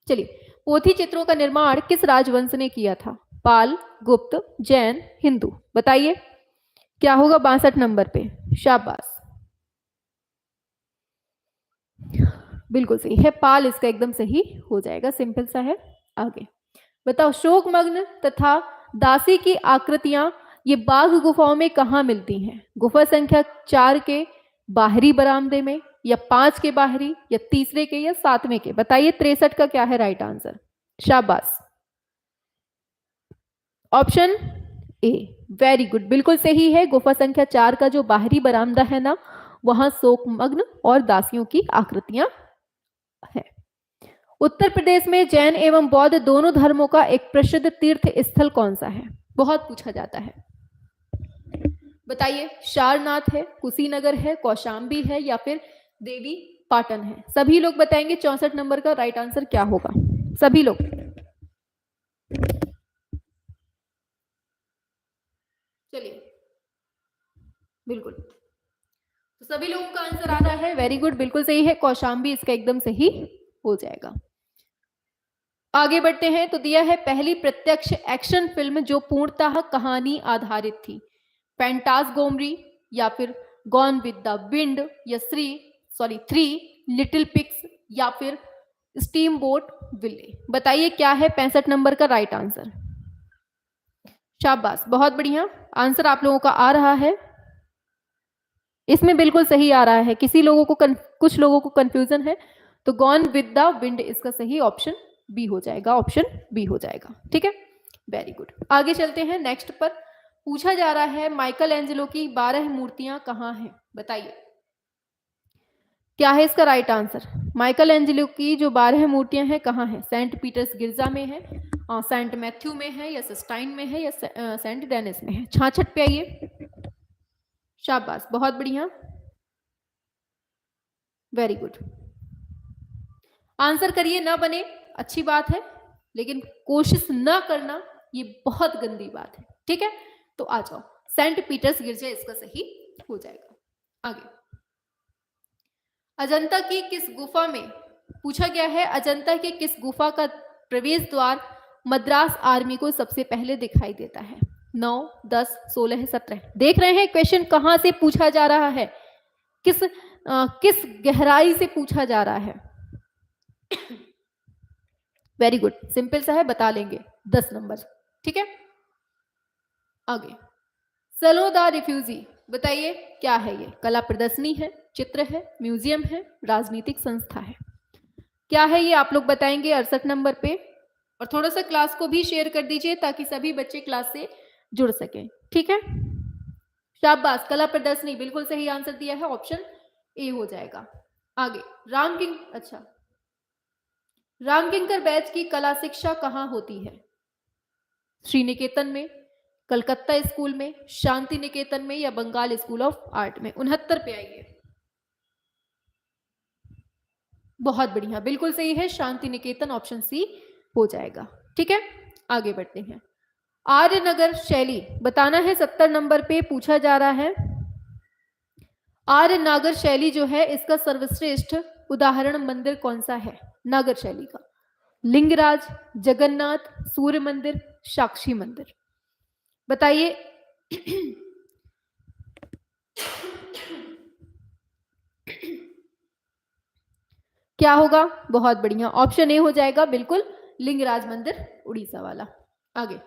चलिए, पोथी चित्रों का निर्माण किस राजवंश ने किया था? पाल, गुप्त, जैन, हिंदू। बताइए क्या होगा 62 नंबर पे। शाबाश, बिल्कुल सही है, पाल इसका एकदम सही हो जाएगा, सिंपल सा है। आगे बताओ, शोकमग्न तथा दासी की आकृतियां ये बाघ गुफाओं में कहाँ मिलती हैं? गुफा संख्या 4 के बाहरी बरामदे में, या 5 के बाहरी, या तीसरे के, या 7वें के? बताइए 63 का क्या है राइट आंसर? शाबाश, ऑप्शन ए, वेरी गुड, बिल्कुल सही है, गुफा संख्या 4 का जो बाहरी बरामदा है ना, वहां शोकमग्न और दासियों की आकृतियां है। उत्तर प्रदेश में जैन एवं बौद्ध दोनों धर्मों का एक प्रसिद्ध तीर्थ स्थल कौन सा है? बहुत पूछा जाता है, बताइए, सारनाथ है, कुशीनगर है, कौशाम्बी है, या फिर देवी पाटन है? सभी लोग बताएंगे 64 नंबर का राइट आंसर क्या होगा, सभी लोग। चलिए, बिल्कुल, तो सभी लोगों का आंसर आ रहा है, वेरी गुड, बिल्कुल सही है, कौशाम्बी इसका एकदम सही हो जाएगा। आगे बढ़ते हैं, तो दिया है पहली प्रत्यक्ष एक्शन फिल्म जो पूर्णतः कहानी आधारित थी, फैंटास्गोमरी या फिर गॉन विद द विंड या थ्री लिटिल पिग्स या फिर स्टीम बोट विले। बताइए क्या है 65 नंबर का राइट आंसर। शाबाश, बहुत बढ़िया, आंसर आप लोगों का आ रहा है, इसमें बिल्कुल सही आ रहा है। कुछ लोगों को कंफ्यूजन है, तो गॉन विद द विंड इसका सही ऑप्शन बी हो जाएगा, ऑप्शन बी हो जाएगा। ठीक है, वेरी गुड। आगे चलते हैं, नेक्स्ट पर पूछा जा रहा है माइकल एंजेलो की 12 मूर्तियां कहाँ हैं। बताइए क्या है इसका राइट आंसर। माइकल एंजेलो की जो 12 मूर्तियां हैं कहाँ हैं? सेंट पीटर्स गिरजा में है, सेंट मैथ्यू में है, या सिस्टाइन में है, या सेंट डेनिस में है। छाछठ पे आइए, शाबाश, बहुत बढ़िया, वेरी गुड। आंसर करिए, ना बने अच्छी बात है, लेकिन कोशिश ना करना ये बहुत गंदी बात है। ठीक है, तो आ जाओ, सेंट पीटर्स गिरजा इसका सही हो जाएगा। आगे, अजंता की किस गुफा में, पूछा गया है अजंता की किस गुफा का प्रवेश द्वार मद्रास आर्मी को सबसे पहले दिखाई देता है? 9, 10, 16, 17। देख रहे हैं क्वेश्चन कहां से पूछा जा रहा है, किस गहराई से पूछा जा रहा है। वेरी गुड, सिंपल सा है, बता लेंगे, 10 नंबर। ठीक है, आगे, सलो द रिफ्यूजी, बताइए क्या है ये? कला प्रदर्शनी है, चित्र है, म्यूजियम है, राजनीतिक संस्था है। क्या है ये आप लोग बताएंगे 68 नंबर पे। और थोड़ा सा क्लास को भी शेयर कर दीजिए ताकि सभी बच्चे क्लास से जुड़ सकें। ठीक है, शाबाश, कला प्रदर्शनी बिल्कुल सही आंसर दिया है, ऑप्शन ए हो जाएगा। आगे, रामकिंकर बैच की कला शिक्षा कहाँ होती है? श्री निकेतन में, कलकत्ता स्कूल में, शांति निकेतन में, या बंगाल स्कूल ऑफ आर्ट में। 69 पे आइए, बहुत बढ़िया, बिल्कुल सही है, शांति निकेतन, ऑप्शन सी हो जाएगा। ठीक है, आगे बढ़ते हैं। आर्यनगर शैली बताना है, 70 नंबर पे पूछा जा रहा है। आर्यनगर शैली जो है इसका सर्वश्रेष्ठ उदाहरण मंदिर कौन सा है नागर शैली का? लिंगराज, जगन्नाथ, सूर्य मंदिर, साक्षी मंदिर। बताइए क्या होगा? बहुत बढ़िया, ऑप्शन ए हो जाएगा, बिल्कुल, लिंगराज मंदिर, उड़ीसा वाला। आगे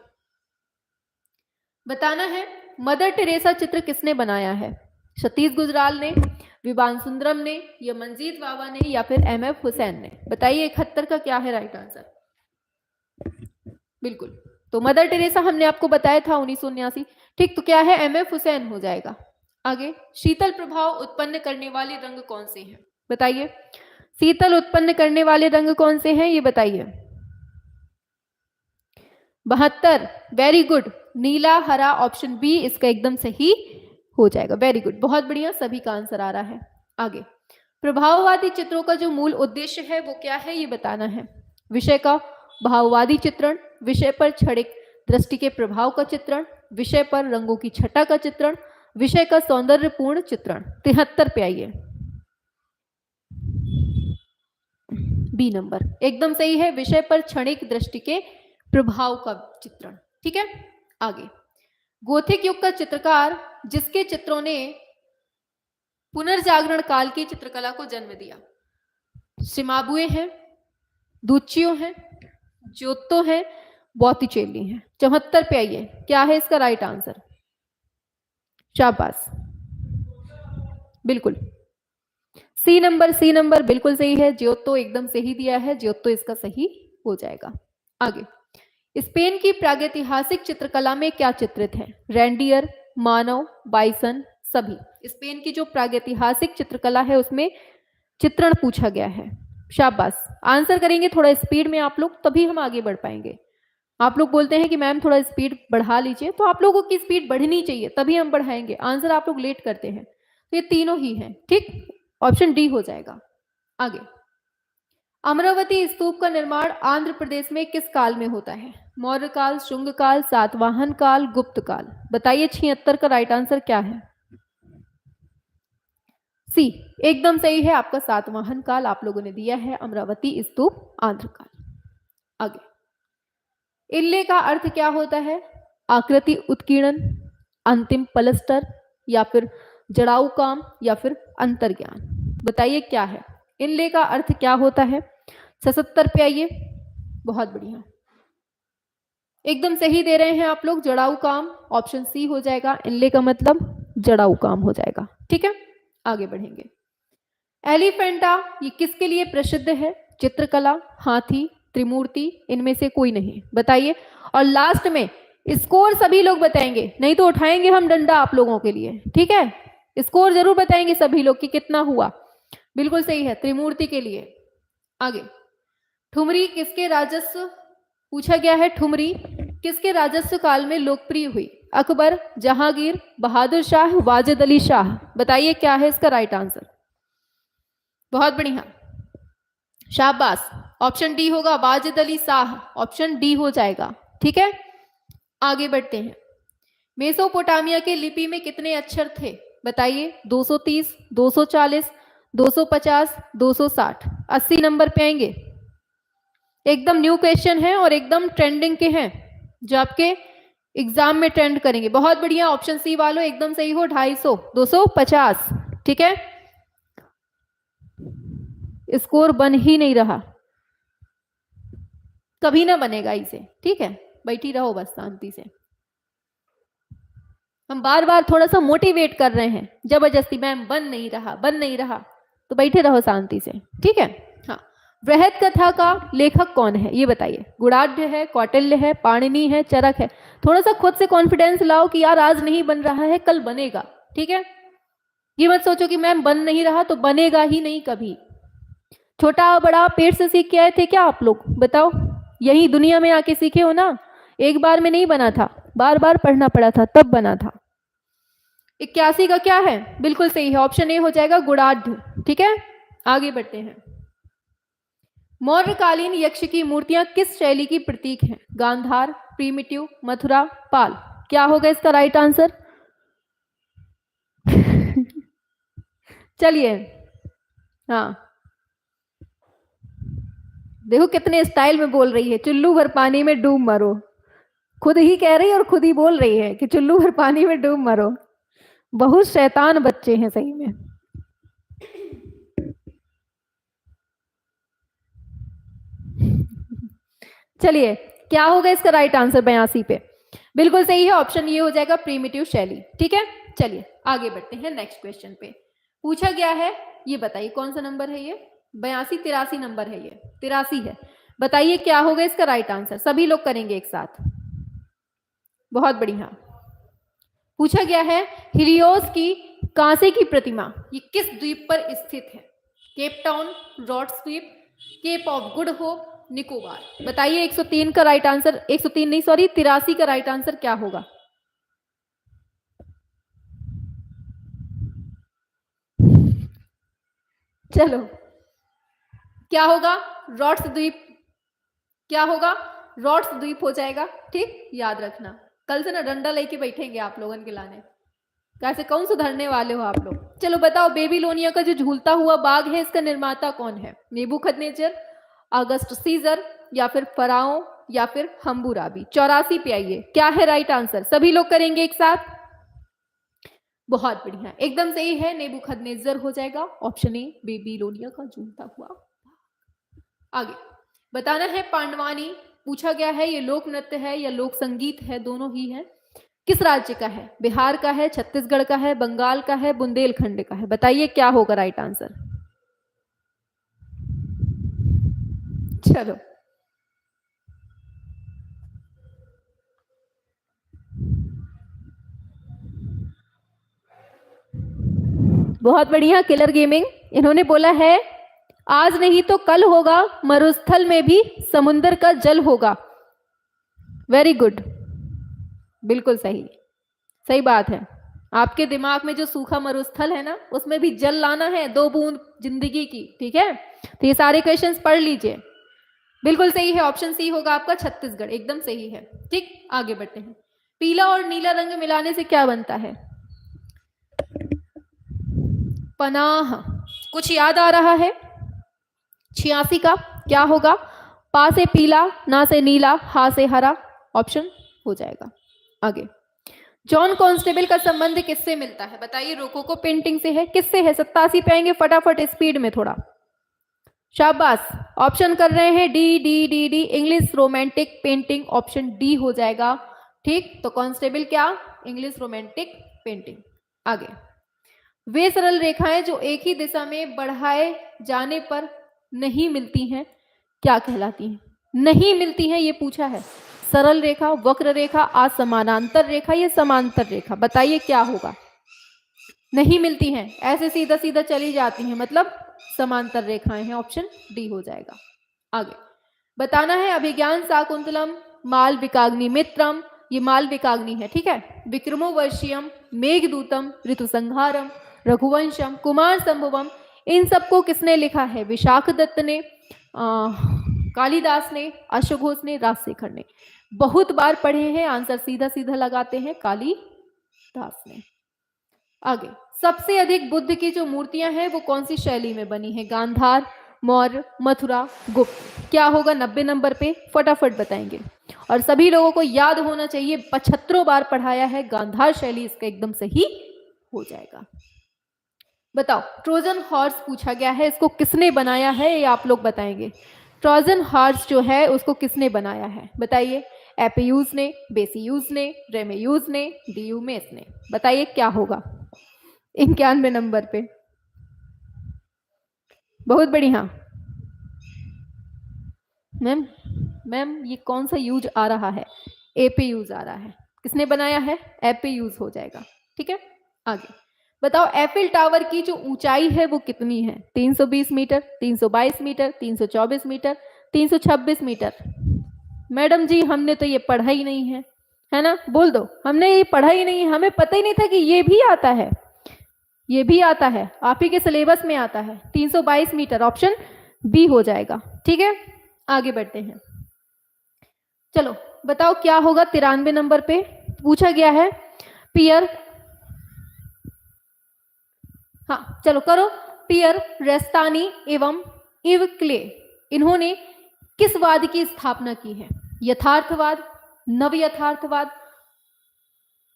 बताना है मदर टेरेसा चित्र किसने बनाया है? सतीश गुजराल ने, विबान सुंदरम ने, या मंजीत बाबा ने, या फिर MF हुसैन ने। बताइए 71 का क्या है राइट आंसर। बिल्कुल, तो मदर टेरेसा हमने आपको बताया था 1979। ठीक, तो क्या है? MF हुसैन हो जाएगा। आगे, शीतल प्रभाव उत्पन्न करने वाले रंग कौन से हैं? बताइए, शीतल उत्पन्न करने वाले रंग कौन से हैं, ये बताइए। 72, वेरी गुड, नीला, हरा, ऑप्शन बी इसका एकदम सही हो जाएगा। वेरी गुड, बहुत बढ़िया, सभी का आंसर आ रहा है। आगे, प्रभाववादी चित्रों का जो मूल उद्देश्य है वो क्या है, ये बताना है। विषय का भाववादी चित्रण, विषय पर क्षणिक दृष्टि के प्रभाव का चित्रण, विषय पर रंगों की छटा का चित्रण, विषय का सौंदर्यपूर्ण चित्रण। 73 पे आइए, बी नंबर एकदम सही है, विषय पर क्षणिक दृष्टि के प्रभाव का चित्रण। ठीक है, आगे, गोथिक युग का चित्रकार जिसके चित्रों ने पुनर्जागरण काल की चित्रकला को जन्म दिया? सिमाबुए हैं, दुचियो हैं, ज्योतो हैं, बॉटिचेली हैं। 74 पे आइए, क्या है इसका राइट आंसर? शाबाश, बिल्कुल, सी नंबर बिल्कुल सही है, ज्योतो एकदम सही दिया है, ज्योतो इसका सही हो जाएगा। आगे, स्पेन की प्रागैतिहासिक चित्रकला में क्या चित्रित है? रेंडियर, मानव, बाइसन, सभी। स्पेन की जो प्रागैतिहासिक चित्रकला है उसमें चित्रण पूछा गया है। शाबाश, आंसर करेंगे थोड़ा स्पीड में आप लोग, तभी हम आगे बढ़ पाएंगे। आप लोग बोलते हैं कि मैम थोड़ा स्पीड बढ़ा लीजिए, तो आप लोगों की स्पीड बढ़नी चाहिए, तभी हम बढ़ाएंगे। आंसर आप लोग लेट करते हैं, तो ये तीनों ही हैं। ठीक, ऑप्शन डी हो जाएगा। आगे, अमरावती स्तूप का निर्माण आंध्र प्रदेश में किस काल में होता है? मौर्य काल, शुंग काल, सातवाहन काल, गुप्त काल। बताइए 76 का राइट आंसर क्या है? सी, एकदम सही है आपका, सातवाहन काल आप लोगों ने दिया है। अमरावती स्तूप आंध्र काल। आगे, इल्ले का अर्थ क्या होता है? आकृति उत्कीर्णन, अंतिम पलस्तर, या फिर जड़ाऊ काम, या फिर अंतर्ज्ञान। बताइए क्या है? इल्ले का अर्थ क्या होता है? 77 पे आइए। बहुत बढ़िया, एकदम सही दे रहे हैं आप लोग, जड़ाऊ काम। ऑप्शन सी हो जाएगा, इनले का मतलब जड़ाऊ काम हो जाएगा। ठीक है, आगे बढ़ेंगे। एलिफेंटा ये किसके लिए प्रसिद्ध है? चित्रकला, हाथी, त्रिमूर्ति, इनमें से कोई नहीं। बताइए। और लास्ट में स्कोर सभी लोग बताएंगे, नहीं तो उठाएंगे हम डंडा आप लोगों के लिए। ठीक है, स्कोर जरूर बताएंगे सभी लोग कि कितना हुआ। बिल्कुल सही है, त्रिमूर्ति के लिए। आगे, ठुमरी किसके राजस्व, पूछा गया है, ठुमरी किसके राजस्व काल में लोकप्रिय हुई? अकबर, जहांगीर, बहादुर शाह, वाजिद अली शाह। बताइए क्या है इसका राइट आंसर? बहुत बढ़िया, शाबाश। ऑप्शन डी होगा, वाजिद अली शाह। ऑप्शन डी हो जाएगा। ठीक है, आगे बढ़ते हैं। मेसोपोटामिया के लिपि में कितने अक्षर थे? बताइए। 230, 240, 250, 260। 80 नंबर पे आएंगे। एकदम न्यू क्वेश्चन है और एकदम ट्रेंडिंग के हैं, जो आपके एग्जाम में ट्रेंड करेंगे। बहुत बढ़िया, ऑप्शन सी वालों एकदम सही हो। 250, 250। ठीक है, स्कोर बन ही नहीं रहा, कभी ना बनेगा इसे। ठीक है, बैठी रहो बस शांति से। हम बार बार थोड़ा सा मोटिवेट कर रहे हैं, जबरदस्ती मैम बन नहीं रहा, बन नहीं रहा, तो बैठे रहो शांति से। ठीक है, हाँ। बृहद कथा का लेखक कौन है ये बताइए। गुणाढ्य है, कौटिल्य है, पाणिनि है, चरक है। थोड़ा सा खुद से कॉन्फिडेंस लाओ कि यार आज नहीं बन रहा है, कल बनेगा। ठीक है, ये मत सोचो कि मैम बन नहीं रहा तो बनेगा ही नहीं कभी। छोटा बड़ा पेड़ से सीख के आए थे क्या आप लोग? बताओ, यही दुनिया में आके सीखे हो ना। एक बार में नहीं बना था, बार बार पढ़ना पड़ा था, तब बना था। 81 का क्या है? बिल्कुल सही है, ऑप्शन ए हो जाएगा, गुणाढ्य। ठीक है, आगे बढ़ते हैं। मौर्यकालीन यक्ष की मूर्तियां किस शैली की प्रतीक हैं? गांधार, प्रीमिटिव, मथुरा, पाल। क्या होगा इसका राइट आंसर? चलिए, हाँ, देखो कितने स्टाइल में बोल रही है, चुल्लू भर पानी में डूब मरो। खुद ही कह रही है और खुद ही बोल रही है कि चुल्लू भर पानी में डूब मरो। बहुत शैतान बच्चे हैं सही में। चलिए, क्या होगा इसका राइट आंसर 82 पे? बिल्कुल सही है, ऑप्शन ये हो जाएगा, प्रीमिटिव शैली। ठीक है, चलिए आगे बढ़ते हैं नेक्स्ट क्वेश्चन पे। पूछा गया है, ये बताइए कौन सा नंबर है ये? 82, 83 नंबर है ये, 83 है। बताइए क्या होगा इसका राइट आंसर? सभी लोग करेंगे एक साथ। बहुत बढ़िया, पूछा गया है, हिलियोस की कांसे की प्रतिमा ये किस द्वीप पर स्थित है? केप टाउन, रॉड्स द्वीप, Cape of Good Hope, Nicobar. बताइए 103 का राइट आंसर, 103 नहीं सॉरी 83 का राइट आंसर क्या होगा? चलो, क्या होगा? रॉड्स द्वीप। क्या होगा? रॉड्स द्वीप हो जाएगा। ठीक, याद रखना, कल से ना डंडा लेके बैठेंगे आप लोगन के लाने। कैसे कौन सुधरने वाले हो आप लोग? चलो बताओ, बेबीलोनिया का जो झूलता हुआ बाग है, इसका निर्माता कौन है? नेबूखदनेस्सर, अगस्त सीजर, या फिर फराओ, या फिर हम्बुराबी। 84 पे आइए, क्या है राइट आंसर? सभी लोग करेंगे एक साथ। बहुत बढ़िया, एकदम सही है, नेबूखदनेस्सर हो जाएगा। ऑप्शन ए, बेबीलोनिया का झूलता हुआ। आगे बताना है, पांडवानी पूछा गया है, ये लोक नृत्य है या लोक संगीत है? दोनों ही है। किस राज्य का है? बिहार का है, छत्तीसगढ़ का है, बंगाल का है, बुंदेलखंड का है। बताइए क्या होगा राइट आंसर? चलो, बहुत बढ़िया, किलर गेमिंग। इन्होंने बोला है, आज नहीं तो कल होगा, मरुस्थल में भी समुद्र का जल होगा। वेरी गुड, बिल्कुल सही, सही बात है। आपके दिमाग में जो सूखा मरुस्थल है ना, उसमें भी जल लाना है, 2 बूंद जिंदगी की। ठीक है, तो ये सारे क्वेश्चंस पढ़ लीजिए। बिल्कुल सही है, ऑप्शन सी होगा आपका छत्तीसगढ़, एकदम सही है। ठीक, आगे बढ़ते हैं। पीला और नीला रंग मिलाने से क्या बनता है? पनाह। कुछ याद आ रहा है? 86 का क्या होगा? पा से पीला, ना से नीला, हा से हरा, ऑप्शन हो जाएगा। आगे, जॉन कॉन्स्टेबल का संबंध किससे मिलता है? बताइए, रोकोको पेंटिंग से है, किससे है? 87 पे आएंगे फटाफट, स्पीड में थोड़ा, शाबाश। ऑप्शन कर रहे हैं D D D D, English romantic painting, option D हो जाएगा। ठीक, तो कॉन्स्टेबल क्या? English romantic painting. आगे, वे सरल रेखाएं जो एक ही दिशा में बढ़ाए जाने पर नहीं मिलती हैं क्या कहलाती हैं? नहीं मिलती हैं ये पूछा है। सरल रेखा, वक्र रेखा, असमानांतर रेखा, ये समांतर रेखा, बताइए क्या होगा? नहीं मिलती हैं, ऐसे सीधा सीधा चली जाती हैं, मतलब समांतर रेखाएं हैं, ऑप्शन डी हो जाएगा। आगे बताना है, अभिज्ञान शाकुंतलम, मालविकाग्नि मित्रम, ये मालविकाग्नि है, ठीक है। विक्रमो वर्षियम, मेघदूतम, ऋतुसंहारम, रघुवंशम, कुमार संभवम, इन सबको किसने लिखा है? विशाख दत्त ने, कालिदास ने, अश्वघोष ने, राजशेखर ने। बहुत बार पढ़े हैं, आंसर सीधा सीधा लगाते हैं, कालिदास ने। आगे, सबसे अधिक बुद्ध की जो मूर्तियां हैं वो कौन सी शैली में बनी है? गांधार, मौर्य, मथुरा, गुप्त, क्या होगा 90 नंबर पे? फटाफट बताएंगे। और सभी लोगों को याद होना चाहिए, 75 बार पढ़ाया है, गांधार शैली इसका एकदम सही हो जाएगा। बताओ, ट्रोजन हॉर्स पूछा गया है, इसको किसने बनाया है ये आप लोग बताएंगे। ट्रोजन हॉर्स जो है उसको किसने बनाया है? बताइए। एपियूज ने, बेसियूज ने, रेमेयूज ने, डियूमेस ने। बताइए क्या होगा 91 नंबर पे? बहुत बढ़िया मैम। मैम ये कौन सा यूज आ रहा है? एपी यूज आ रहा है। किसने बनाया है? एपी यूज हो जाएगा। ठीक है, आगे बताओ, एफिल टावर की जो ऊंचाई है वो कितनी है? 320 metre, 322 metre, 324 metre, 326 metre. Madam ji हमने तो ये पढ़ा ही नहीं है ना? बोल दो, हमने ये पढ़ा ही नहीं है, हमें पता ही नहीं था कि ये भी आता है। ये भी आता है, आप ही के सिलेबस में आता है। 322 मीटर, ऑप्शन बी हो जाएगा। ठीक है, आगे बढ़ते हैं। चलो बताओ क्या होगा 93 नंबर पे? पूछा गया है पियर, हाँ चलो करो। पियर रेस्तानी एवं इव क्ले, इन्होंने किस वाद की स्थापना की है? यथार्थवाद, नव यथार्थवाद,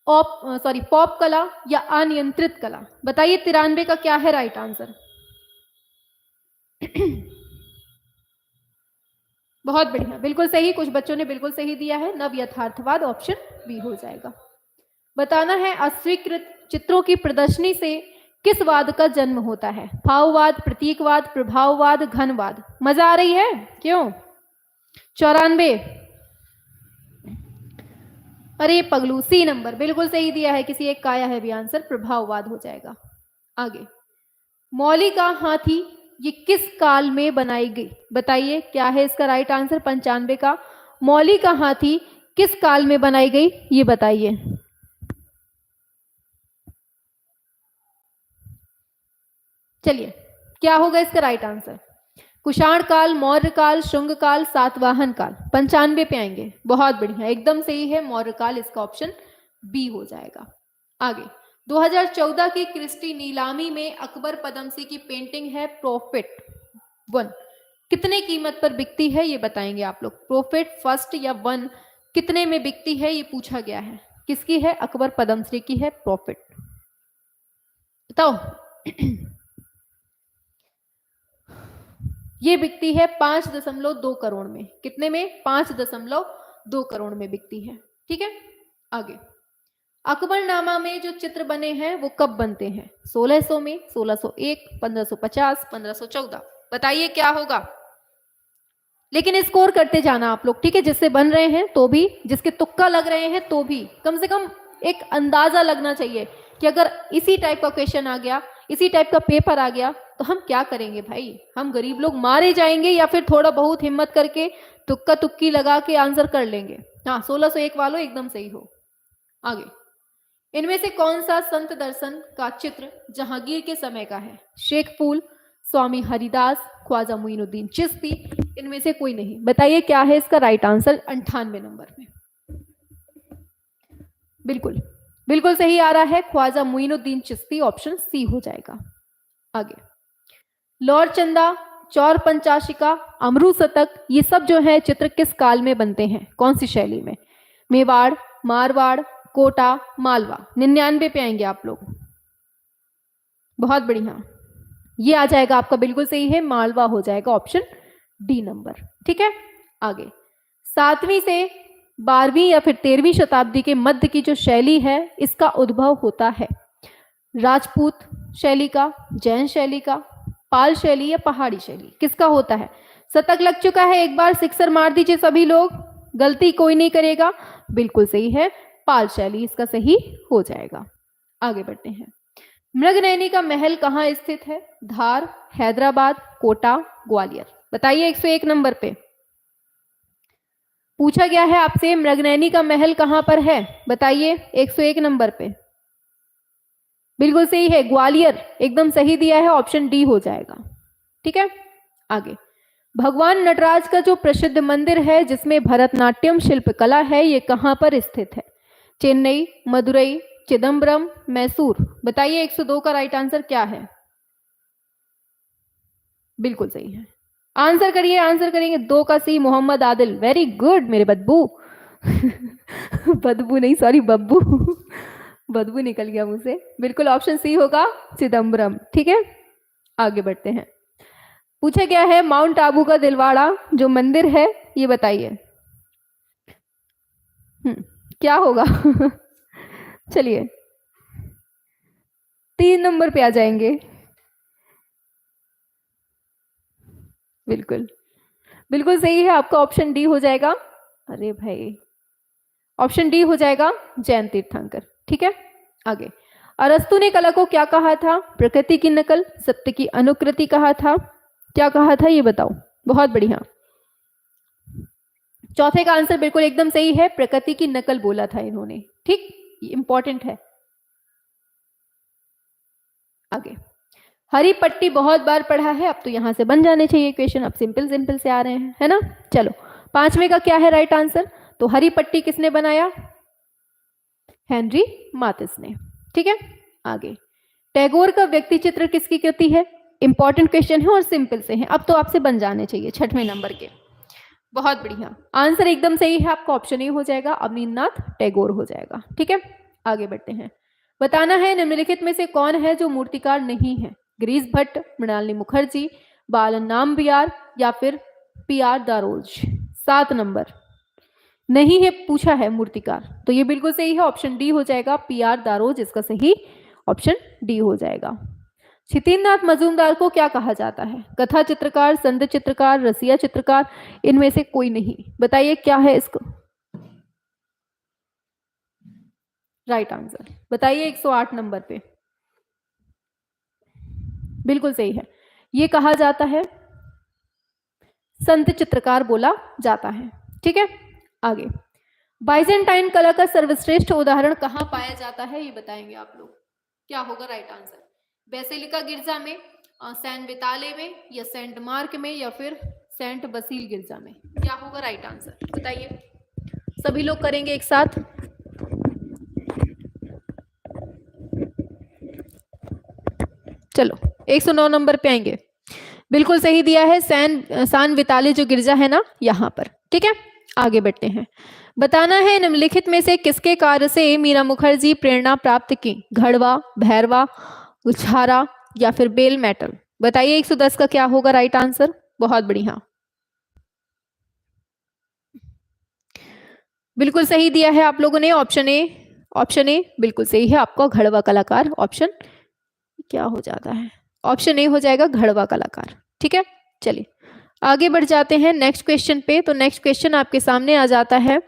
पॉप कला या अनियंत्रित कला? बताइए 93 का क्या है राइट आंसर? बहुत बढ़िया, बिल्कुल सही, कुछ बच्चों ने बिल्कुल सही दिया है, नव यथार्थवाद, ऑप्शन बी हो जाएगा। बताना है, अस्वीकृत चित्रों की प्रदर्शनी से किस वाद का जन्म होता है? भाववाद, प्रतीकवाद, प्रभाववाद, घनवाद। मजा आ रही है? क्यों? 94, अरे पगलू, सी नंबर बिल्कुल सही दिया है, किसी एक का आया है भी आंसर, प्रभाववाद हो जाएगा। आगे, मौली का हाथी ये किस काल में बनाई गई? बताइए क्या है इसका राइट आंसर? 95 का। मौली का हाथी किस काल में बनाई गई ये बताइए। चलिए क्या होगा इसका राइट आंसर? कुषाण काल, मौर्य काल, शुंग काल, सातवाहन काल। 95 पे आएंगे, बहुत बढ़िया, एकदम सही है, मौर्य काल, इसका ऑप्शन बी हो जाएगा। आगे, 2014 की क्रिस्टी नीलामी में अकबर पदमसी की पेंटिंग है प्रॉफिट 1, कितने कीमत पर बिकती है ये बताएंगे आप लोग। प्रॉफिट फर्स्ट या 1 कितने में बिकती है ये पूछा गया है। किसकी है? अकबर पदमश्री की है प्रॉफिट, बताओ। ये बिकती है 5.2 करोड़ में। कितने में? 5.2 करोड़ में बिकती है। ठीक है, आगे, अकबरनामा में जो चित्र बने हैं वो कब बनते हैं? 1600 में, 1601, 1550, 1514। बताइए क्या होगा? लेकिन स्कोर करते जाना आप लोग, ठीक है, जिससे बन रहे हैं तो भी, जिसके तुक्का लग रहे हैं तो भी, कम से कम एक अंदाजा लगना चाहिए कि अगर इसी टाइप का क्वेश्चन आ गया, इसी टाइप का पेपर आ गया तो हम क्या करेंगे भाई? हम गरीब लोग मारे जाएंगे या फिर थोड़ा बहुत हिम्मत करके तुक्का तुक्की लगा के आंसर कर लेंगे। हाँ, 1601 वालों एकदम सही हो। आगे, इनमें से कौन सा संत दर्शन का चित्र जहांगीर के समय का है? शेख फूल, स्वामी हरिदास, ख्वाजा मुइनुद्दीन चिश्ती, इनमें से कोई नहीं। बताइए क्या है इसका राइट आंसर 98 नंबर में। बिल्कुल बिल्कुल सही आ रहा है, ख्वाजा मुइनुद्दीन चिश्ती, ऑप्शन सी हो जाएगा। आगे लौर चंदा, चौर पंचाशिका, अमरू शतक, ये सब जो है चित्र किस काल में बनते हैं, कौन सी शैली में? मेवाड़, मारवाड़, कोटा, मालवा। 99 पे आएंगे आप लोग। बहुत बढ़िया, ये आ जाएगा आपका, बिल्कुल सही है, मालवा हो जाएगा, ऑप्शन डी नंबर। ठीक है, आगे 7वीं से 12वीं या फिर 13वीं शताब्दी के मध्य की जो शैली है, इसका उद्भव होता है राजपूत शैली का, जैन शैली का, पाल शैली या पहाड़ी शैली, किसका होता है? शतक लग चुका है, एक बार सिक्सर मार दीजिए सभी लोग, गलती कोई नहीं करेगा। बिल्कुल सही है, पाल शैली इसका सही हो जाएगा। आगे बढ़ते हैं। मृगनयनी का महल कहाँ स्थित है? धार, हैदराबाद, कोटा, ग्वालियर। बताइए 101 नंबर पे पूछा गया है आपसे, मृगनयनी का महल कहाँ पर है? बताइए 101 नंबर पे। बिल्कुल सही है, ग्वालियर, एकदम सही दिया है, ऑप्शन डी हो जाएगा। ठीक है, आगे भगवान नटराज का जो प्रसिद्ध मंदिर है जिसमें भरतनाट्यम शिल्पकला है, ये कहाँ पर स्थित है? चेन्नई, मदुरई, चिदम्बरम, मैसूर। बताइए 102 का राइट आंसर क्या है? बिल्कुल सही है, आंसर करिए, आंसर करेंगे 2 का सी, मोहम्मद आदिल। वेरी गुड मेरे बदबू बदबू नहीं, सॉरी बब्बू बदबू निकल गया मुझसे। बिल्कुल ऑप्शन सी होगा, चिदम्बरम। ठीक है, आगे बढ़ते हैं। पूछा गया है माउंट आबू का दिलवाड़ा जो मंदिर है, ये बताइए क्या होगा चलिए 3 नंबर पे आ जाएंगे। बिल्कुल बिल्कुल सही है आपका, ऑप्शन डी हो जाएगा। अरे भाई, ऑप्शन डी हो जाएगा, जैन तीर्थंकर। ठीक है, आगे अरस्तु ने कला को क्या कहा था? प्रकृति की नकल, सत्य की अनुकृति कहा था, क्या कहा था ये बताओ। बहुत बढ़िया, चौथे का आंसर बिल्कुल एकदम सही है, प्रकृति की नकल बोला था इन्होंने। ठीक, इंपॉर्टेंट है। आगे हरी पट्टी बहुत बार पढ़ा है, अब तो यहां से बन जाने चाहिए क्वेश्चन, अब सिंपल सिंपल से आ रहे हैं, है ना। चलो 5वें का क्या है राइट आंसर? तो हरी पट्टी किसने बनाया? हेनरी माथिस ने। ठीक है, आगे टैगोर का व्यक्ति चित्र किसकी कृति है? इंपॉर्टेंट क्वेश्चन है और सिंपल से है, अब तो आपसे बन जाने चाहिए 6वें नंबर के। बहुत बढ़िया, आंसर एकदम सही है आपका, ऑप्शन ए हो जाएगा, अवनींद्रनाथ टैगोर हो जाएगा। ठीक है, आगे बढ़ते हैं। बताना है निम्नलिखित में से कौन है जो मूर्तिकार नहीं है? गिरीश भट्ट, मृणालिनी मुखर्जी, बालन नामबियार या फिर पी.आर. दारोज। 7 नंबर नहीं है पूछा है मूर्तिकार, तो ये बिल्कुल सही है, ऑप्शन डी हो जाएगा, पी.आर. दारोज इसका सही ऑप्शन डी हो जाएगा। क्षितिन्द्रनाथ मजूमदार को क्या कहा जाता है? कथा चित्रकार, संत चित्रकार, रसिया चित्रकार, इनमें से कोई नहीं। बताइए क्या है इसको राइट आंसर? बताइए 108 नंबर पे। बिल्कुल सही है, ये कहा जाता है संत चित्रकार बोला जाता है। ठीक है, आगे बाइजेंटाइन कला का सर्वश्रेष्ठ उदाहरण कहाँ पाया जाता है, ये बताएंगे आप लोग, क्या होगा राइट आंसर? बेसिलिका गिरजा में, सेंट विताले में, या सेंट मार्क में, या फिर सेंट बसील गिरजा में, क्या होगा राइट आंसर? बताइए, सभी लोग करेंगे एक साथ। चलो 109 नंबर पे आएंगे, बिल्कुल सही दिया है, सान विताले जो गिरजा है ना, यहाँ पर। ठीक है, आगे बढ़ते हैं। बताना है निम्नलिखित में से किसके कार्य से मीरा मुखर्जी प्रेरणा प्राप्त की? घड़वा, भैरवा, उछारा या फिर बेल मेटल। बताइए 110 का क्या होगा राइट आंसर? बहुत बढ़िया, बिल्कुल सही दिया है आप लोगों ने, ऑप्शन ए, ऑप्शन ए बिल्कुल सही है आपका, घड़वा कलाकार। ऑप्शन क्या हो जाता है? ऑप्शन ए हो जाएगा, घड़वा कलाकार। ठीक है, चलिए आगे बढ़ जाते हैं नेक्स्ट क्वेश्चन पे। तो नेक्स्ट क्वेश्चन आपके सामने आ जाता है,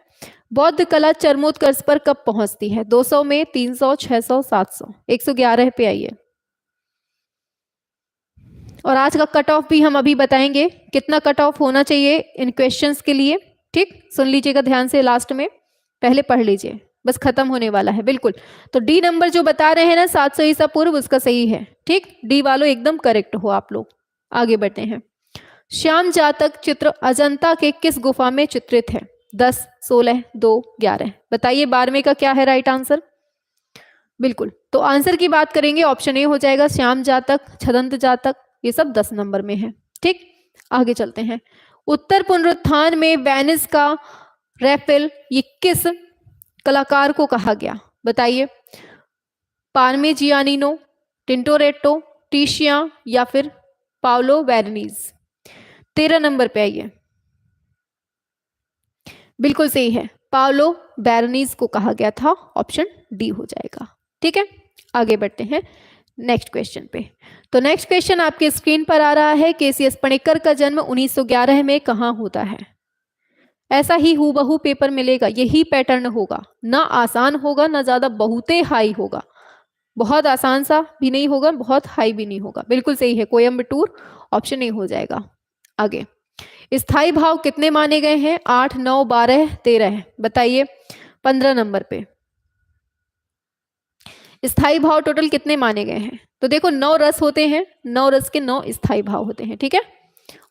बौद्ध कला चरमोत्कर्ष पर कब पहुंचती है? 200 में, 300, 600, 700। 111 पे आइए, और आज का कट ऑफ भी हम अभी बताएंगे, कितना कट ऑफ होना चाहिए इन क्वेश्चंस के लिए। ठीक, सुन लीजिएगा ध्यान से, लास्ट में पहले पढ़ लीजिए, बस खत्म होने वाला है। बिल्कुल, तो डी नंबर जो बता रहे हैं ना 700 ईसा पूर्व, उसका सही है। ठीक, डी वालों एकदम करेक्ट हो आप लोग। आगे बढ़ते हैं। श्याम जातक चित्र अजंता के किस गुफा में चित्रित है? 10, 16, 2, 11। बताइए 12वें का क्या है राइट आंसर? बिल्कुल, तो आंसर की बात करेंगे ऑप्शन ए हो जाएगा श्याम जातक, छदंत जातक, ये सब 10 नंबर में है। ठीक, आगे चलते हैं। उत्तर पुनरुत्थान में वेनिस का रैफेल ये किस कलाकार को कहा गया? बताइए, पार्मेजियानिनो, टिंटोरेट्टो, टीशिया या फिर पाउलो वेरनीज? 13 नंबर पे आइए। बिल्कुल सही है, पाउलो वेरनीज को कहा गया था, ऑप्शन डी हो जाएगा। ठीक है, आगे बढ़ते हैं नेक्स्ट क्वेश्चन पे। तो नेक्स्ट क्वेश्चन आपके स्क्रीन पर आ रहा है, केसीएस पणिक्कर का जन्म 1911 में कहाँ होता है? ऐसा ही हूबहू पेपर मिलेगा, यही पैटर्न होगा, ना आसान होगा ना ज्यादा बहुते हाई होगा, बहुत आसान सा भी नहीं होगा, बहुत हाई भी नहीं होगा। बिल्कुल सही है, कोयम्बटूर, ऑप्शन ए हो जाएगा। आगे, स्थाई भाव कितने माने गए हैं? 8, 9, 12, 13। बताइए 15 नंबर पे स्थाई भाव टोटल कितने माने गए हैं? तो देखो 9 रस होते हैं, 9 रस के 9 स्थाई भाव होते हैं। ठीक है,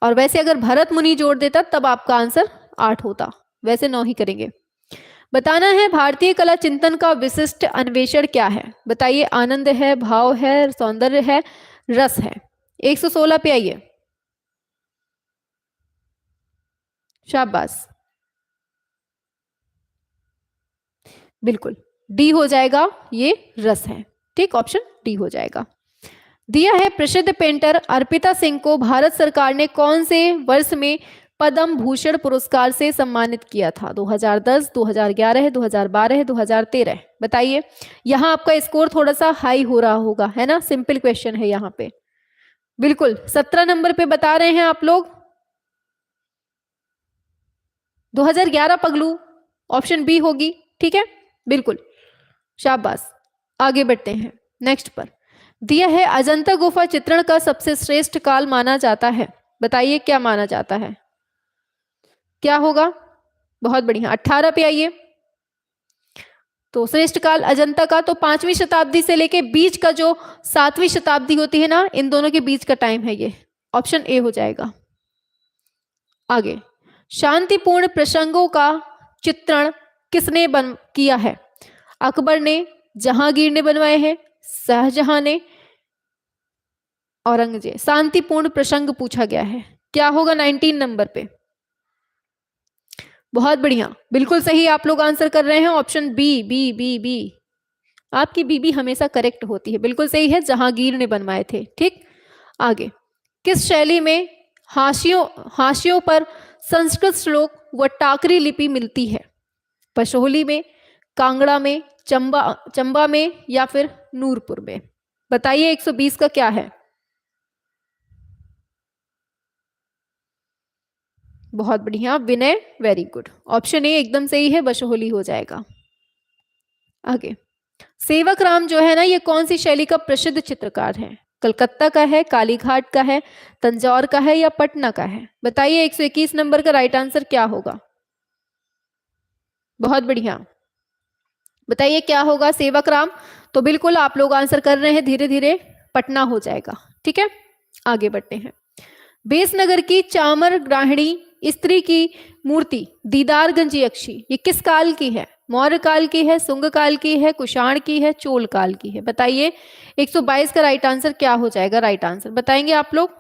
और वैसे अगर भरत मुनि जोड़ देता तब आपका आंसर 8 होता, वैसे 9 ही करेंगे। बताना है भारतीय कला चिंतन का विशिष्ट अन्वेषण क्या है? बताइए, आनंद है, भाव है, सौंदर्य है, रस है? 116 पे आइए, शाबाश, बिल्कुल डी हो जाएगा, ये रस है। ठीक, ऑप्शन डी हो जाएगा। दिया है, प्रसिद्ध पेंटर अर्पिता सिंह को भारत सरकार ने कौन से वर्ष में पद्म भूषण पुरस्कार से सम्मानित किया था? 2010, 2011, 2012, 2013? बताइए, यहां आपका स्कोर थोड़ा सा हाई हो रहा होगा, है ना, सिंपल क्वेश्चन है यहाँ पे। बिल्कुल 17 नंबर पे बता रहे हैं आप लोग, 2011 पगलू, ऑप्शन बी होगी। ठीक है, बिल्कुल, शाबाश। आगे बढ़ते हैं नेक्स्ट पर। दिया है, अजंता गुफा चित्रण का सबसे श्रेष्ठ काल माना जाता है। बताइए, क्या माना जाता है, क्या होगा? बहुत बढ़िया, 18 पे आइए। तो श्रेष्ठ काल अजंता का तो 5वीं शताब्दी से लेके बीच का जो 7वीं शताब्दी होती है ना, इन दोनों के बीच का टाइम है ये, ऑप्शन ए हो जाएगा। आगे, शांतिपूर्ण प्रसंगों का चित्रण किसने किया है? अकबर ने, जहांगीर ने बनवाए हैं, शाहजहां ने, औरंगजेब? शांतिपूर्ण प्रसंग पूछा गया है, क्या होगा 19 नंबर पे? बहुत बढ़िया, बिल्कुल सही आप लोग आंसर कर रहे हैं, option B, B B B. आपकी बीबी हमेशा करेक्ट होती है, बिल्कुल सही है, जहांगीर ने बनवाए थे। ठीक, आगे, किस शैली में हाशियों पर संस्कृत श्लोक व टाकरी लिपि मिलती है? पशोहली में, कांगड़ा में, चंबा में या फिर नूरपुर में? बताइए 120 का क्या है? बहुत बढ़िया विनय, वेरी गुड, ऑप्शन ए एकदम सही है, बशोहली हो जाएगा। आगे, सेवक राम जो है ना, ये कौन सी शैली का प्रसिद्ध चित्रकार है? कलकत्ता का है, कालीघाट का है, तंजौर का है या पटना का है? बताइए 121 नंबर का राइट आंसर क्या होगा? बहुत बढ़िया, बताइए क्या होगा सेवक राम? तो बिल्कुल आप लोग आंसर कर रहे हैं, धीरे धीरे पटना हो जाएगा। ठीक है, आगे बढ़ते हैं। बेसनगर की चामर ग्राहिणी स्त्री की मूर्ति दीदारगंज यक्षी ये किस काल की है? मौर्य काल की है, सुंग काल की है, कुषाण की है, चोल काल की है? बताइए 122 का राइट आंसर क्या हो जाएगा? राइट आंसर बताएंगे आप लोग?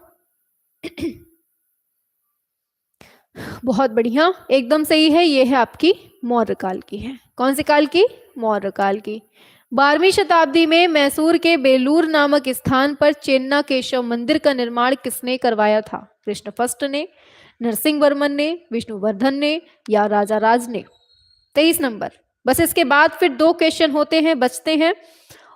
बहुत बढ़िया, एकदम सही है, ये है आपकी मौर्य काल की है। कौन से काल की? मौर्य काल की। 12वीं शताब्दी में मैसूर के बेलूर नामक स्थान पर चेन्ना केशव मंदिर का निर्माण किसने करवाया था? कृष्ण फर्स्ट ने, नरसिंह वर्मन ने, विष्णुवर्धन ने या राजा राज ने? 23 नंबर। बस इसके बाद फिर 2 क्वेश्चन होते हैं, बचते हैं,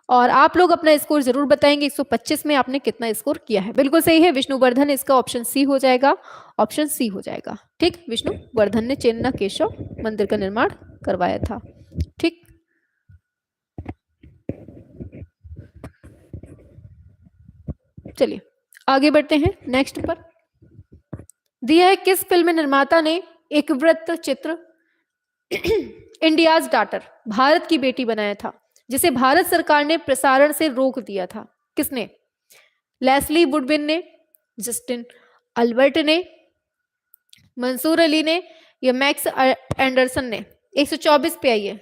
और आप लोग अपना स्कोर जरूर बताएंगे 125 में आपने कितना स्कोर किया है। बिल्कुल सही है, विष्णुवर्धन, इसका ऑप्शन सी हो जाएगा, ऑप्शन सी हो जाएगा। ठीक, विष्णुवर्धन ने चेन्ना केशव मंदिर का निर्माण करवाया था। ठीक, चलिए आगे बढ़ते हैं नेक्स्ट पर। दिया है, किस फिल्म निर्माता ने एक वृत्त चित्र इंडियाज डॉटर भारत की बेटी बनाया था, जिसे भारत सरकार ने प्रसारण से रोक दिया था? किसने? लेस्ली वुडविन ने, जस्टिन अल्बर्ट ने, मंसूर अली ने या मैक्स एंडरसन ने? 124 पे आइए।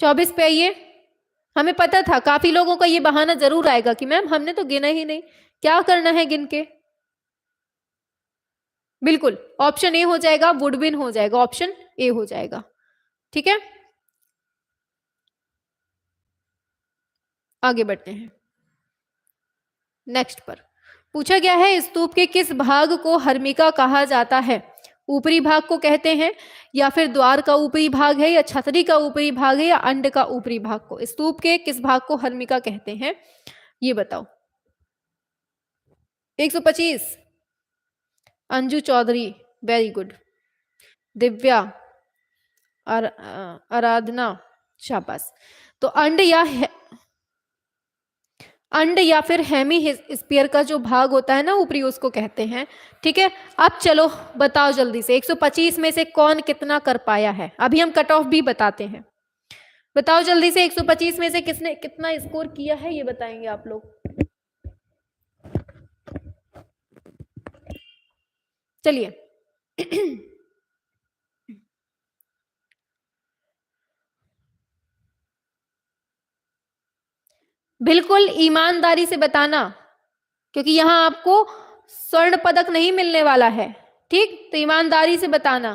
चौबीस पे आइए। हमें पता था काफी लोगों का ये बहाना जरूर आएगा कि मैम हमने तो गिना ही नहीं, क्या करना है गिन के। बिल्कुल ऑप्शन ए हो जाएगा, वुडविन हो जाएगा, ऑप्शन ए हो जाएगा। ठीक है, आगे बढ़ते हैं नेक्स्ट पर। पूछा गया है स्तूप के किस भाग को हर्मिका कहा जाता है? ऊपरी भाग को कहते हैं, या फिर द्वार का ऊपरी भाग है, या छतरी का ऊपरी भाग है, या अंड का ऊपरी भाग को? स्तूप के किस भाग को हर्मिका कहते हैं, ये बताओ। 125। Anju Chaudhary, very good. दिव्या, आराधना, शाबाश। तो अंड या फिर हेमी स्पीयर का जो भाग होता है ना ऊपरी, उसको कहते हैं। ठीक है, अब चलो बताओ जल्दी से 125 में से कौन कितना कर पाया है। अभी हम कट ऑफ भी बताते हैं। बताओ जल्दी से 125 में से किसने कितना स्कोर किया है, ये बताएंगे आप लोग। चलिए बिल्कुल ईमानदारी से बताना, क्योंकि यहां आपको स्वर्ण पदक नहीं मिलने वाला है। ठीक, तो ईमानदारी से बताना।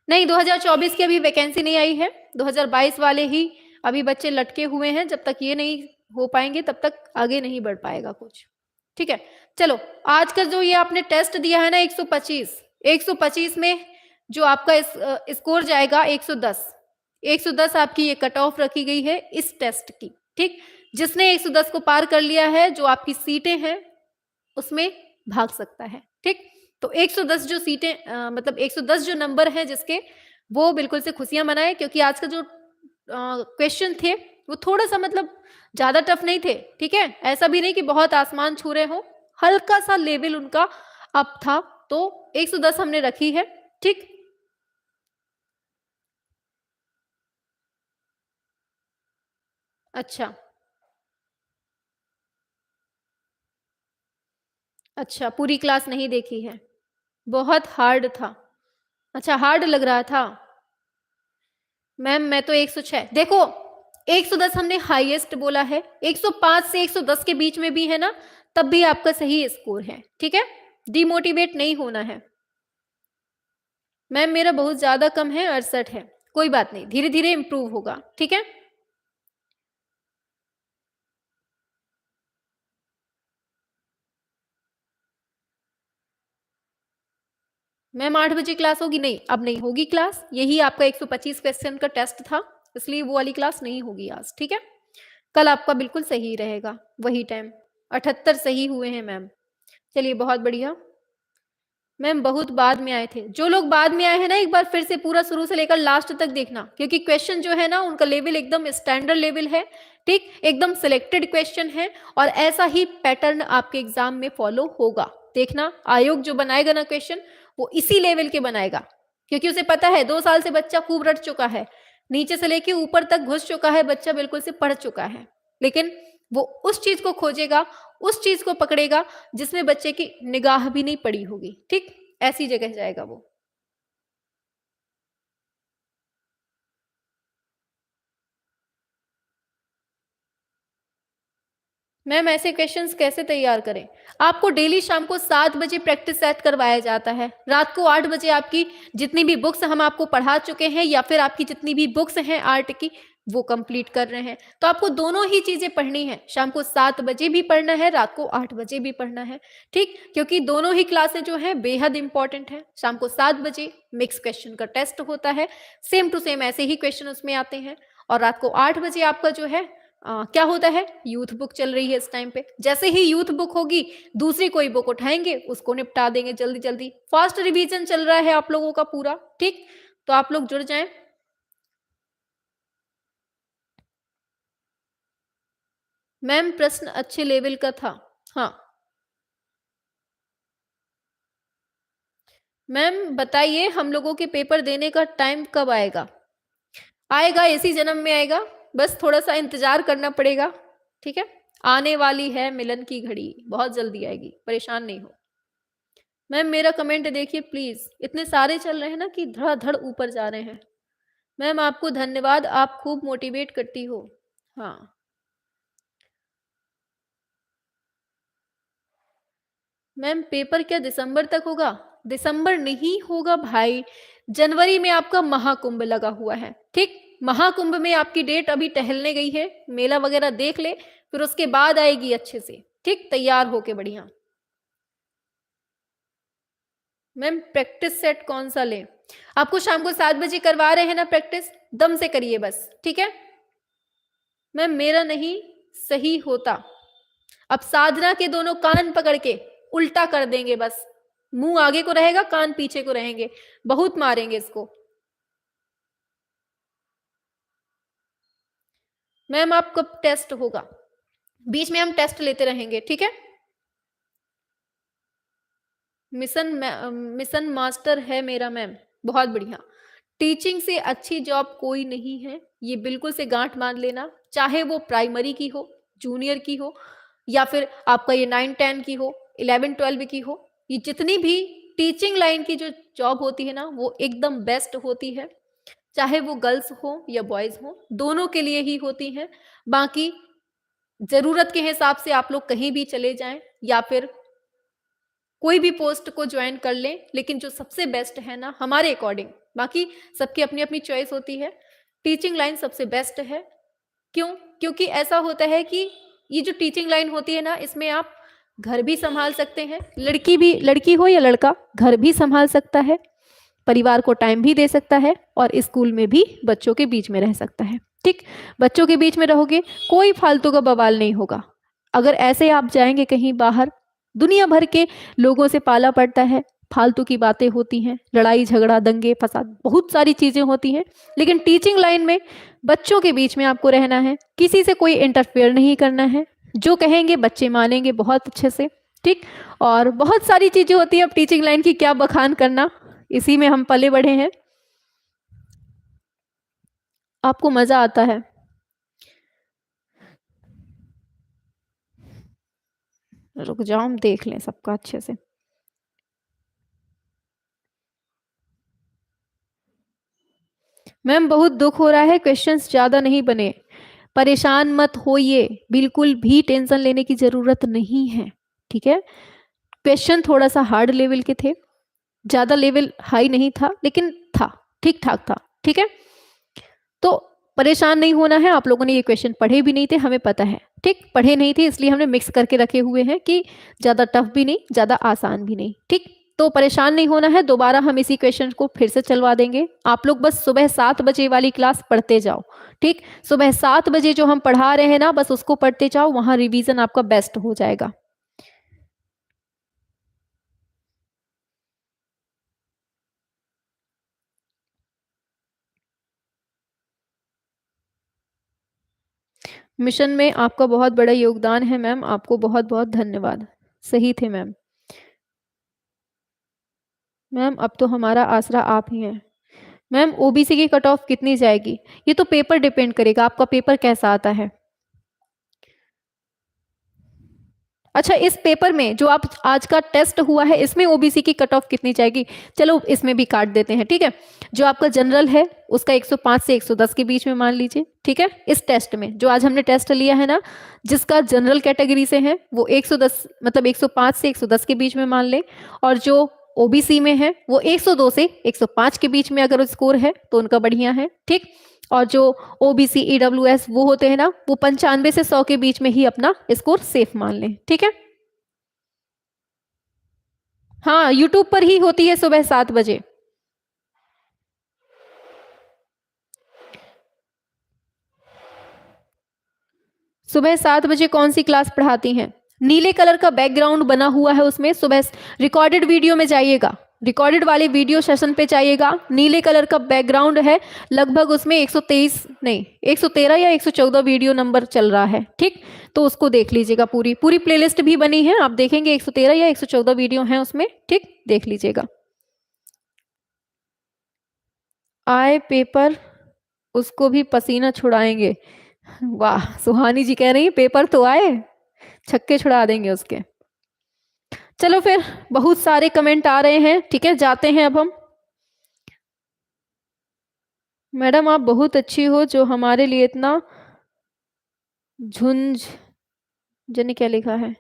नहीं, 2024 की अभी वैकेंसी नहीं आई है, 2022 वाले ही अभी बच्चे लटके हुए हैं। जब तक ये नहीं हो पाएंगे तब तक आगे नहीं बढ़ पाएगा कुछ। ठीक है, चलो आज का जो ये आपने टेस्ट दिया है ना 125, 125 में जो आपका स्कोर जाएगा 110, 110 आपकी ये कट ऑफ रखी गई है इस टेस्ट की। ठीक, जिसने 110 को पार कर लिया है, जो आपकी सीटें हैं उसमें भाग सकता है। ठीक, तो 110 जो सीटें मतलब 110 जो नंबर है जिसके, वो बिल्कुल से खुशियां मनाए, क्योंकि आज का जो क्वेश्चन थे वो थोड़ा सा मतलब ज्यादा टफ नहीं थे। ठीक है, ऐसा भी नहीं कि बहुत आसमान छू रहे हो, हल्का सा लेवल उनका अप था। तो 110 हमने रखी है। ठीक, अच्छा अच्छा, पूरी क्लास नहीं देखी है, बहुत हार्ड था। अच्छा, हार्ड लग रहा था। मैम मैं तो 106 देखो, 110 हमने हाईएस्ट बोला है, 105 से 110 के बीच में भी है ना, तब भी आपका सही स्कोर है। ठीक है, डिमोटिवेट नहीं होना है। मैम मेरा बहुत ज्यादा कम है, 68 है, कोई बात नहीं, धीरे धीरे इंप्रूव होगा। ठीक है, मैम 8 बजे क्लास होगी? नहीं, अब नहीं होगी क्लास, यही आपका 125 क्वेश्चन का टेस्ट था, इसलिए वो वाली क्लास नहीं होगी आज। ठीक है, कल आपका बिल्कुल सही रहेगा वही टाइम। 78 सही हुए हैं मैम, चलिए बहुत बढ़िया। मैम बहुत बाद में आए थे, जो लोग बाद में आए हैं ना, एक बार फिर से पूरा शुरू से लेकर लास्ट तक देखना, क्योंकि क्वेश्चन जो है ना उनका लेवल एकदम स्टैंडर्ड लेवल है। ठीक, एकदम सिलेक्टेड क्वेश्चन है, और ऐसा ही पैटर्न आपके एग्जाम में फॉलो होगा। देखना, आयोग जो बनाएगा ना क्वेश्चन, वो इसी लेवल के बनाएगा, क्योंकि उसे पता है 2 साल से बच्चा खूब रट चुका है, नीचे से लेके ऊपर तक घुस चुका है बच्चा, बिल्कुल से पढ़ चुका है। लेकिन वो उस चीज को खोजेगा, उस चीज को पकड़ेगा जिसमें बच्चे की निगाह भी नहीं पड़ी होगी। ठीक, ऐसी जगह जाएगा वो। मैम ऐसे क्वेश्चंस कैसे तैयार करें? आपको डेली शाम को 7 बजे प्रैक्टिस सेट करवाया जाता है, रात को 8 बजे आपकी जितनी भी बुक्स हम आपको पढ़ा चुके हैं, या फिर आपकी जितनी भी बुक्स हैं आर्ट की, वो कंप्लीट कर रहे हैं। तो आपको दोनों ही चीजें पढ़नी है, शाम को 7 बजे भी पढ़ना है, रात को 8 बजे भी पढ़ना है। ठीक, क्योंकि दोनों ही क्लासें जो है बेहद इंपॉर्टेंट है। शाम को 7 बजे मिक्स क्वेश्चन का टेस्ट होता है, सेम टू सेम ऐसे ही क्वेश्चन उसमें आते हैं। और रात को 8 बजे आपका जो है क्या होता है, यूथ बुक चल रही है इस टाइम पे। जैसे ही यूथ बुक होगी, दूसरी कोई बुक उठाएंगे, उसको निपटा देंगे जल्दी जल्दी। फास्ट रिवीजन चल रहा है आप लोगों का पूरा। ठीक, तो आप लोग जुड़ जाएं। मैम प्रश्न अच्छे लेवल का था। हाँ मैम बताइए, हम लोगों के पेपर देने का टाइम कब आएगा? आएगा, इसी जन्म में आएगा। बस थोड़ा सा इंतजार करना पड़ेगा, ठीक है। आने वाली है मिलन की घड़ी, बहुत जल्दी आएगी, परेशान नहीं हो। मैम मेरा कमेंट देखिए प्लीज, इतने सारे चल रहे हैं ना कि धड़ाधड़ ऊपर जा रहे हैं। मैम आपको धन्यवाद, आप खूब मोटिवेट करती हो। हाँ मैम पेपर क्या दिसंबर तक होगा? दिसंबर नहीं होगा भाई, जनवरी में आपका महाकुंभ लगा हुआ है, ठीक। महाकुंभ में आपकी डेट अभी टहलने गई है, मेला वगैरह देख ले, फिर उसके बाद आएगी अच्छे से, ठीक, तैयार होके बढ़िया। मैम प्रैक्टिस सेट कौन सा लें? आपको शाम को 7 बजे करवा रहे हैं ना प्रैक्टिस, दम से करिए बस, ठीक है। मैम मेरा नहीं सही होता, अब साधना के दोनों कान पकड़ के उल्टा कर देंगे बस, मुंह आगे को रहेगा, कान पीछे को रहेंगे, बहुत मारेंगे इसको। मैम आप कब टेस्ट होगा? बीच में हम टेस्ट लेते रहेंगे, ठीक है। मिशन मास्टर है मेरा मैम, बहुत बढ़िया। टीचिंग से अच्छी जॉब कोई नहीं है, ये बिल्कुल से गांठ मान लेना, चाहे वो प्राइमरी की हो, जूनियर की हो, या फिर आपका ये 9-10 की हो, 11-12 की हो, ये जितनी भी टीचिंग लाइन की जो जॉब होती है ना, वो एकदम बेस्ट होती है, चाहे वो गर्ल्स हो या बॉयज हो, दोनों के लिए ही होती है। बाकी जरूरत के हिसाब से आप लोग कहीं भी चले जाएं या फिर कोई भी पोस्ट को ज्वाइन कर लें, लेकिन जो सबसे बेस्ट है ना हमारे अकॉर्डिंग, बाकी सबकी अपनी अपनी चॉइस होती है, टीचिंग लाइन सबसे बेस्ट है। क्यों? क्योंकि ऐसा होता है कि ये जो टीचिंग लाइन होती है ना, इसमें आप घर भी संभाल सकते हैं, लड़की हो या लड़का, घर भी संभाल सकता है, परिवार को टाइम भी दे सकता है, और स्कूल में भी बच्चों के बीच में रह सकता है, ठीक। बच्चों के बीच में रहोगे, कोई फालतू का बवाल नहीं होगा। अगर ऐसे आप जाएंगे कहीं बाहर, दुनिया भर के लोगों से पाला पड़ता है, फालतू की बातें होती हैं, लड़ाई झगड़ा दंगे फसाद बहुत सारी चीजें होती हैं, लेकिन टीचिंग लाइन में बच्चों के बीच में आपको रहना है, किसी से कोई इंटरफेयर नहीं करना है, जो कहेंगे बच्चे मानेंगे बहुत अच्छे से, ठीक। और बहुत सारी चीजें होती हैं, अब टीचिंग लाइन की क्या बखान करना, इसी में हम पले बढ़े हैं, आपको मजा आता है। रुक जाओ हम देख लें सबका अच्छे से। मैम बहुत दुख हो रहा है, क्वेश्चंस ज्यादा नहीं बने, परेशान मत होइए, बिल्कुल भी टेंशन लेने की जरूरत नहीं है, ठीक है। क्वेश्चन थोड़ा सा हार्ड लेवल के थे, ज्यादा लेवल हाई नहीं था, लेकिन था, ठीक ठाक था, ठीक है। तो परेशान नहीं होना है, आप लोगों ने ये क्वेश्चन पढ़े भी नहीं थे, हमें पता है, ठीक, पढ़े नहीं थे इसलिए हमने मिक्स करके रखे हुए हैं कि ज्यादा टफ भी नहीं, ज्यादा आसान भी नहीं, ठीक। तो परेशान नहीं होना है, दोबारा हम इसी क्वेश्चन को फिर से चलवा देंगे, आप लोग बस सुबह 7 बजे वाली क्लास पढ़ते जाओ, ठीक। सुबह 7 बजे जो हम पढ़ा रहे हैं ना, बस उसको पढ़ते जाओ, वहां रिवीजन आपका बेस्ट हो जाएगा। मिशन में आपका बहुत बड़ा योगदान है मैम, आपको बहुत बहुत धन्यवाद, सही थे मैम। मैम अब तो हमारा आसरा आप ही हैं। मैम ओबीसी की कट ऑफ कितनी जाएगी? ये तो पेपर डिपेंड करेगा, आपका पेपर कैसा आता है। अच्छा इस पेपर में जो आप आज का टेस्ट हुआ है, इसमें ओबीसी की कट ऑफ कितनी जाएगी? चलो इसमें भी काट देते हैं, ठीक है। जो आपका जनरल है उसका 105 से 110 के बीच में मान लीजिए, ठीक है। इस टेस्ट में जो आज हमने टेस्ट लिया है ना, जिसका जनरल कैटेगरी से है वो 110 मतलब 105 से 110 के बीच में मान ले, और जो ओबीसी में है वो 102 से 105 के बीच में अगर स्कोर है तो उनका बढ़िया है, ठीक। और जो ओबीसी ईडब्ल्यूएस वो होते हैं ना, वो 95 से 100 के बीच में ही अपना स्कोर सेफ मान लें, ठीक है। हाँ यूट्यूब पर ही होती है सुबह 7 बजे। सुबह 7 बजे कौन सी क्लास पढ़ाती हैं? नीले कलर का बैकग्राउंड बना हुआ है उसमें, सुबह रिकॉर्डेड वीडियो में जाइएगा, रिकॉर्डेड वाले वीडियो सेशन पे जाइएगा, नीले कलर का बैकग्राउंड है, लगभग उसमें 123 नहीं 113 या 114 वीडियो नंबर चल रहा है, ठीक। तो उसको देख लीजिएगा, पूरी पूरी प्लेलिस्ट भी बनी है, आप देखेंगे 113 या 114 वीडियो हैं उसमें, ठीक, देख लीजिएगा। आए पेपर उसको भी पसीना छुड़ाएंगे, वाह, सुहानी जी कह रही हैं पेपर तो आए, छक्के छुड़ा देंगे उसके। चलो फिर, बहुत सारे कमेंट आ रहे हैं, ठीक है जाते हैं अब हम। मैडम आप बहुत अच्छी हो जो हमारे लिए इतना झुंझ, जने क्या लिखा है,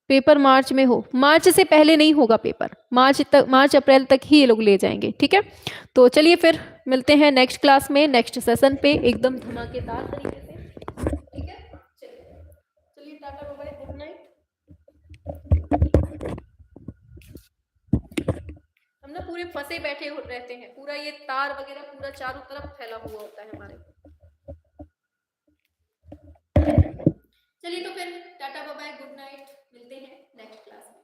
पेपर मार्च में हो। मार्च से पहले नहीं होगा पेपर, मार्च तक, मार्च अप्रैल तक ही ये लोग ले जाएंगे, ठीक है। तो चलिए फिर मिलते हैं नेक्स्ट क्लास में, नेक्स्ट सेशन पे एकदम धमाकेदार तरीके से, ठीक है। चलिए चलिए, tata bye bye, good night. हम ना पूरे फंसे बैठे रहते हैं, पूरा ये तार वगैरह पूरा चारों तरफ फैला हुआ होता है हमारे। चलिए तो फिर tata bye bye, good night, मिलते हैं नेक्स्ट क्लास में।